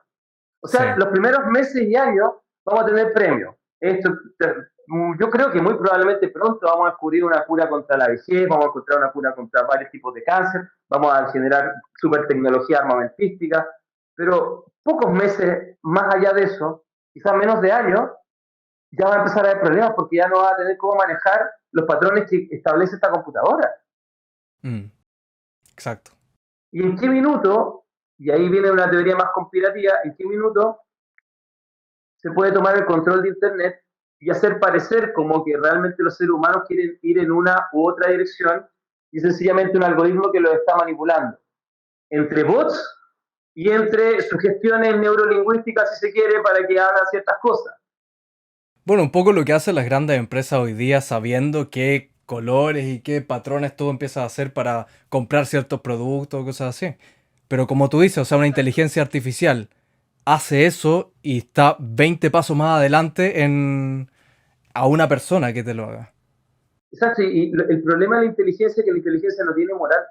O sea, los primeros meses y años vamos a tener premios. Yo creo que muy probablemente pronto vamos a descubrir una cura contra la vejez, vamos a encontrar una cura contra varios tipos de cáncer, vamos a generar super tecnología armamentística, pero pocos meses más allá de eso, quizás menos de años, ya va a empezar a haber problemas porque ya no va a tener cómo manejar los patrones que establece esta computadora. Exacto. ¿Y en qué minuto, y ahí viene una teoría más conspirativa, en qué minuto se puede tomar el control de Internet y hacer parecer como que realmente los seres humanos quieren ir en una u otra dirección y sencillamente un algoritmo que los está manipulando? Entre bots y entre sugestiones neurolingüísticas, si se quiere, para que hagan ciertas cosas. Bueno, un poco lo que hacen las grandes empresas hoy día, sabiendo qué colores y qué patrones todo empieza a hacer para comprar ciertos productos, cosas así. Pero como tú dices, o sea, una inteligencia artificial hace eso y está 20 pasos más adelante a una persona que te lo haga. Exacto, y el problema de la inteligencia es que la inteligencia no tiene moral.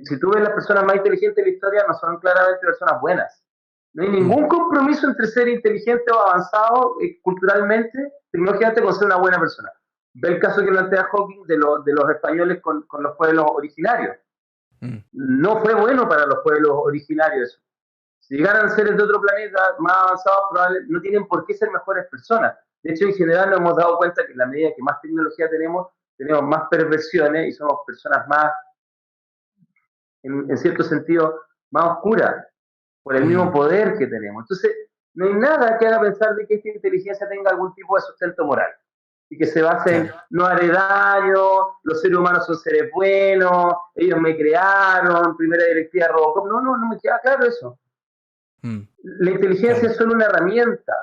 Si tú ves las personas más inteligentes de la historia, no son claramente personas buenas. No hay ningún compromiso entre ser inteligente o avanzado culturalmente, tecnológicamente, con ser una buena persona. Ve el caso que plantea Hawking de los españoles con los pueblos originarios. No fue bueno para los pueblos originarios eso. Si llegaran seres de otro planeta más avanzados, probablemente no tienen por qué ser mejores personas. De hecho, en general nos hemos dado cuenta que en la medida que más tecnología tenemos más perversiones y somos personas más, en cierto sentido, más oscuras por el mismo poder que tenemos. Entonces, no hay nada que haga pensar de que esta inteligencia tenga algún tipo de sustento moral y que se base en no haré daño, los seres humanos son seres buenos, ellos me crearon, primera directiva Robocop. No me queda claro eso. La inteligencia es solo una herramienta.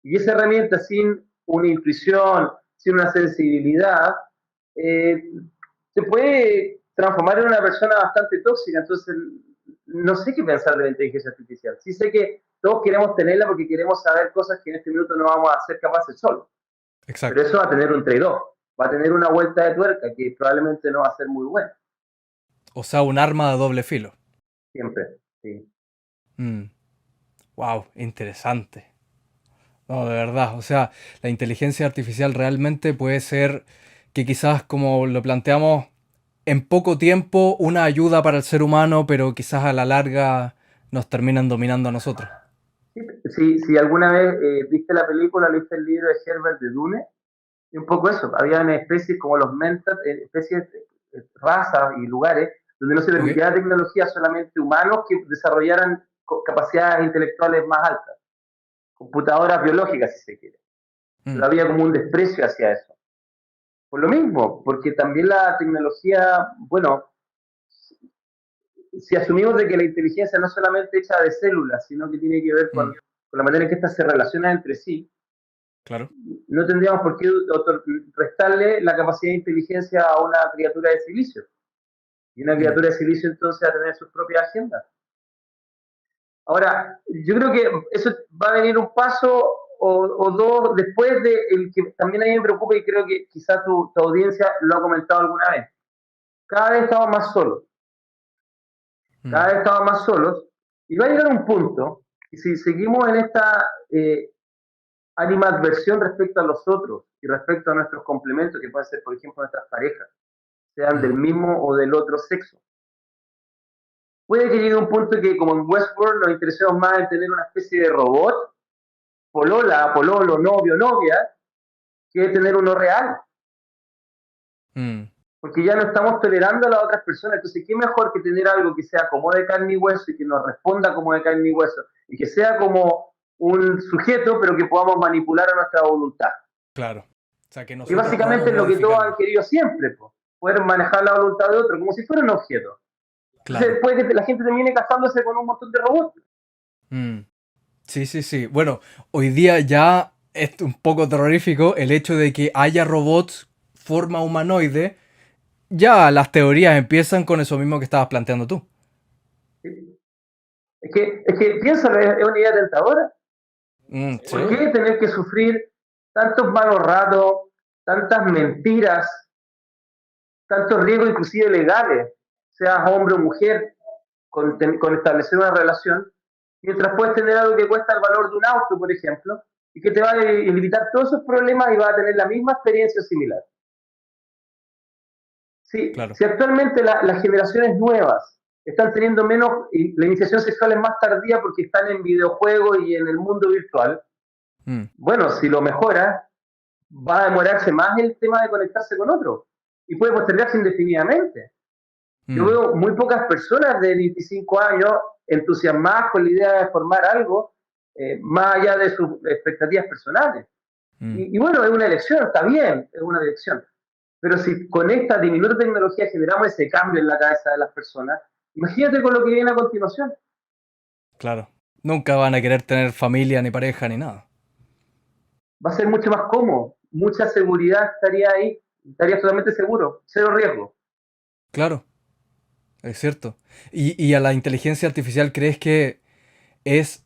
Y esa herramienta, sin una intuición, sin una sensibilidad, se puede transformar en una persona bastante tóxica. Entonces, no sé qué pensar de la inteligencia artificial. Sí sé que todos queremos tenerla porque queremos saber cosas que en este minuto no vamos a ser capaces solos. Exacto. Pero eso va a tener un trade-off. Va a tener una vuelta de tuerca que probablemente no va a ser muy buena. O sea, un arma de doble filo. Siempre, sí. Wow, interesante. No, de verdad. O sea, la inteligencia artificial realmente puede ser que quizás, como lo planteamos, en poco tiempo una ayuda para el ser humano, pero quizás a la larga nos terminan dominando a nosotros. Si alguna vez viste la película, leíste el libro de Herbert de Dune, y un poco eso, había especies como los mentats, especies, razas y lugares donde no se ¿Ok? permitía la tecnología, solamente humanos que desarrollaran capacidades intelectuales más altas, computadoras biológicas si se quiere, pero Mm, había como un desprecio hacia eso. Por lo mismo, porque también la tecnología, bueno, si asumimos de que la inteligencia no es solamente hecha de células, sino que tiene que ver mm, con la manera en que estas se relacionan entre sí, claro. no tendríamos por qué restarle la capacidad de inteligencia a una criatura de silicio. Y una Mm, criatura de silicio entonces va a tener sus propias agendas. Ahora, yo creo que eso va a venir un paso o dos después de el que también a mí me preocupa y creo que quizás tu audiencia lo ha comentado alguna vez. Cada vez estamos más solos, cada mm, vez estamos más solos y va a llegar un punto, y si seguimos en esta animadversión respecto a los otros y respecto a nuestros complementos, que pueden ser, por ejemplo, nuestras parejas, sean del mm, mismo o del otro sexo. Puede que llegue un punto que, como en Westworld, nos interesemos más en tener una especie de robot, polola, pololo, novio, novia, que tener uno real. mm, Porque ya no estamos tolerando a las otras personas. Entonces, ¿qué mejor que tener algo que sea como de carne y hueso y que nos responda como de carne y hueso? Y que sea como un sujeto, pero que podamos manipular a nuestra voluntad. claro. O sea, que Que nosotros básicamente podamos es lo que todos han modificarlo. querido siempre, po, poder manejar la voluntad de otro, como si fuera un objeto. Claro. Entonces, puede que la gente termine casándose con un montón de robots. Mm, sí, sí, sí. Bueno, hoy día ya es un poco terrorífico el hecho de que haya robots forma humanoide. Ya las teorías empiezan con eso mismo que estabas planteando tú. ¿Sí? Es que piénsalo, es una idea tentadora. Mm, ¿Por sí. qué tener que sufrir tantos malos ratos, tantas mentiras, tantos riesgos inclusive legales, seas hombre o mujer, con establecer una relación, mientras puedes tener algo que cuesta el valor de un auto, por ejemplo, y que te va a evitar todos esos problemas y va a tener la misma experiencia similar? Claro. Si actualmente las generaciones nuevas están teniendo menos, y la iniciación sexual es más tardía porque están en videojuegos y en el mundo virtual, Mm, bueno, si lo mejora, va a demorarse más el tema de conectarse con otro y puede postergarse indefinidamente. Yo mm, veo muy pocas personas de 25 años entusiasmadas con la idea de formar algo más allá de sus expectativas personales. mm, Y bueno, es una elección, está bien, es una elección. Pero si con esta diminuta tecnología generamos ese cambio en la cabeza de las personas, imagínate con lo que viene a continuación. claro. Nunca van a querer tener familia, ni pareja, ni nada. Va a ser mucho más cómodo, mucha seguridad estaría ahí, estarías totalmente seguro, cero riesgo. Claro, es cierto. Y a la inteligencia artificial crees que es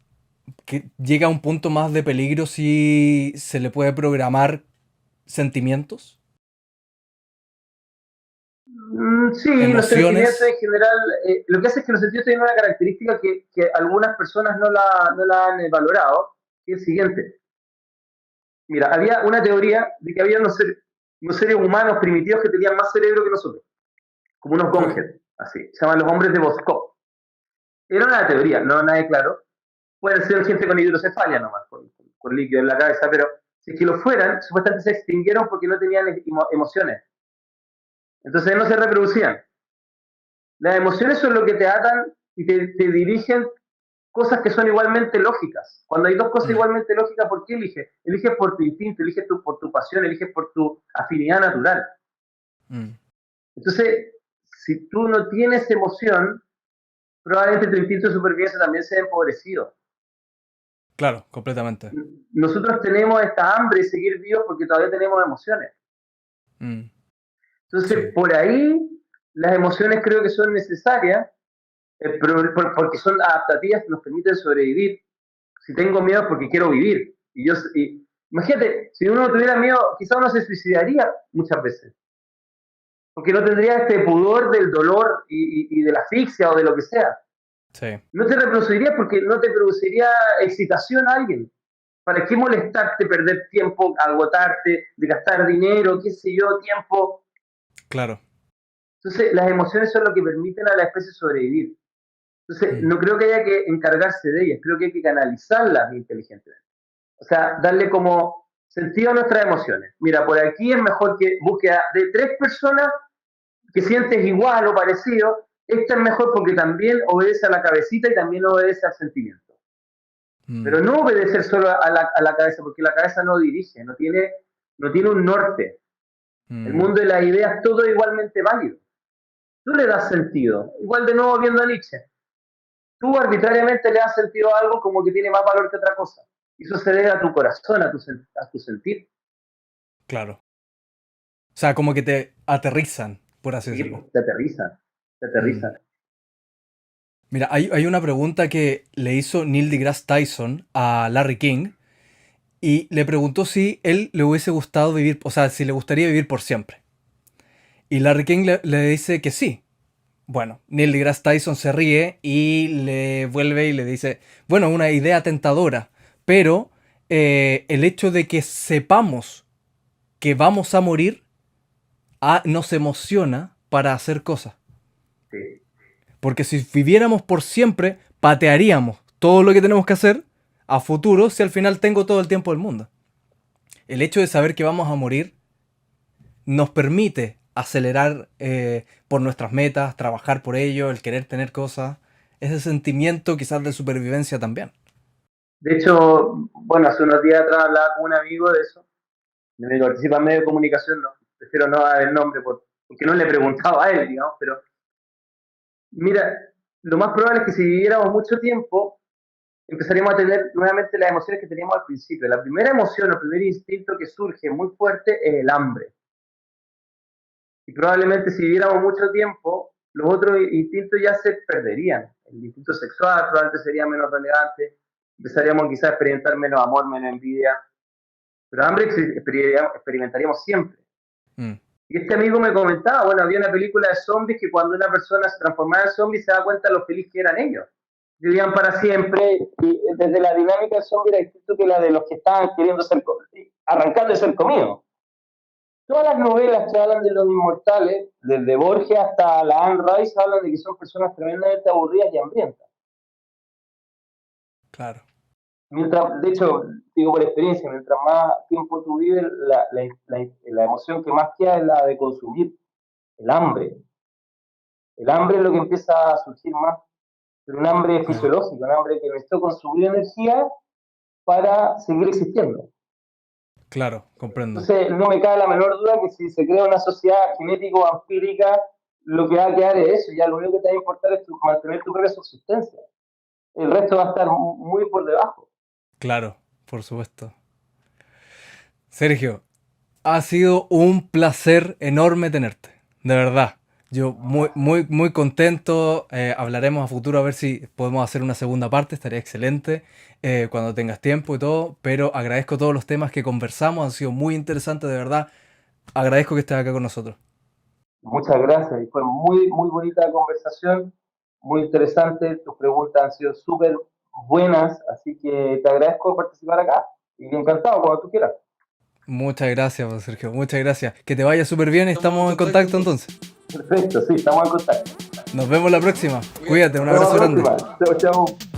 que llega a un punto más de peligro si se le puede programar sentimientos, Sí, los sentimientos emociones? en general, lo que hace es que los sentimientos tienen una característica que algunas personas no la han valorado, que es el siguiente. Mira, había una teoría de que había unos seres humanos primitivos que tenían más cerebro que nosotros, como unos Ok. Gonhead, así, se llaman los hombres de Voskov. Era una teoría, no nada claro. Pueden ser gente con hidrocefalia nomás, con líquido en la cabeza, pero si es que lo fueran, supuestamente se extinguieron porque no tenían emociones. Entonces no se reproducían. Las emociones son lo que te atan y te dirigen cosas que son igualmente lógicas. Cuando hay dos cosas Mm, igualmente lógicas, ¿por qué eliges? Eliges por tu instinto, eliges por tu pasión, eliges por tu afinidad natural. mm. Entonces, si tú no tienes emoción, probablemente tu instinto de supervivencia también sea empobrecido. Claro, completamente. Nosotros tenemos esta hambre de seguir vivos porque todavía tenemos emociones. Mm, Entonces, sí, por ahí, las emociones creo que son necesarias porque son adaptativas que nos permiten sobrevivir. Si tengo miedo es porque quiero vivir. Imagínate, si uno no tuviera miedo, quizá uno se suicidaría muchas veces, porque no tendría este pudor del dolor y de la asfixia o de lo que sea. sí, No te reproducirías porque no te produciría excitación a alguien. ¿Para qué molestarte, perder tiempo, agotarte, de gastar dinero, qué sé yo, tiempo? claro. Entonces, las emociones son lo que permiten a la especie sobrevivir. Entonces, no creo que haya que encargarse de ellas, creo que hay que canalizarlas inteligentemente. O sea, darle como sentido a nuestras emociones. Mira, por aquí es mejor que búsqueda de 3 personas que sientes igual o parecido. Esta es mejor porque también obedece a la cabecita y también obedece al sentimiento. Pero no obedecer solo a la cabeza, porque la cabeza no dirige, no tiene un norte. El mundo de las ideas todo es igualmente válido. Tú le das sentido. Igual de nuevo viendo a Nietzsche. Tú arbitrariamente le das sentido a algo como que tiene más valor que otra cosa. Y eso se debe a tu corazón, a tu sentir. Claro. O sea, como que te aterrizan, por así decirlo. Te aterrizan. Mira, hay una pregunta que le hizo Neil deGrasse Tyson a Larry King y le preguntó si él le hubiese gustado vivir, o sea, si le gustaría vivir por siempre. Y Larry King le dice que sí. Bueno, Neil deGrasse Tyson se ríe y le vuelve y le dice, bueno, una idea tentadora, pero el hecho de que sepamos que vamos a morir nos emociona para hacer cosas. Sí. Porque si viviéramos por siempre, patearíamos todo lo que tenemos que hacer a futuro si al final tengo todo el tiempo del mundo. El hecho de saber que vamos a morir nos permite acelerar por nuestras metas, trabajar por ello, el querer tener cosas, ese sentimiento quizás de supervivencia también. De hecho, bueno, hace unos días atrás hablaba con un amigo de eso, me participa en medio de comunicación, no, prefiero no dar el nombre porque no le preguntaba a él, digamos, pero mira, lo más probable es que si viviéramos mucho tiempo, empezaríamos a tener nuevamente las emociones que teníamos al principio. La primera emoción, el primer instinto que surge muy fuerte es el hambre. Y probablemente si viviéramos mucho tiempo, los otros instintos ya se perderían. El instinto sexual probablemente sería menos relevante, empezaríamos quizás a experimentar menos amor, menos envidia, pero hambre experimentaríamos siempre. Y este amigo me comentaba, bueno, había una película de zombies que cuando una persona se transformaba en zombie se da cuenta de lo feliz que eran ellos. Vivían para siempre, y desde la dinámica del zombie era distinto que la de los que estaban queriendo arrancando de ser comidos. Todas las novelas que hablan de los inmortales, desde Borges hasta la Anne Rice, hablan de que son personas tremendamente aburridas y hambrientas. Claro. De hecho, digo por experiencia, mientras más tiempo tú vives, la emoción que más queda es la de consumir, el hambre. El hambre es lo que empieza a surgir más, pero un hambre fisiológico, un hambre que necesita consumir energía para seguir existiendo. Claro, comprendo. Entonces, no me cabe la menor duda que si se crea una sociedad genético-vampírica, lo que va a quedar es eso, ya lo único que te va a importar es mantener tu propia subsistencia. El resto va a estar muy por debajo. Claro, por supuesto. Sergio, ha sido un placer enorme tenerte, de verdad. Yo muy contento. Hablaremos a futuro a ver si podemos hacer una segunda parte, estaría excelente cuando tengas tiempo y todo, pero agradezco todos los temas que conversamos, han sido muy interesantes, de verdad. Agradezco que estés acá con nosotros. Muchas gracias, y fue muy bonita la conversación, muy interesante, tus preguntas han sido súper buenas, así que te agradezco por participar acá, y encantado cuando tú quieras. Muchas gracias, Sergio, muchas gracias. Que te vaya súper bien, estamos en contacto entonces. Perfecto, sí, estamos en contacto. Nos vemos la próxima. Cuídate, un abrazo grande. Chao, chao.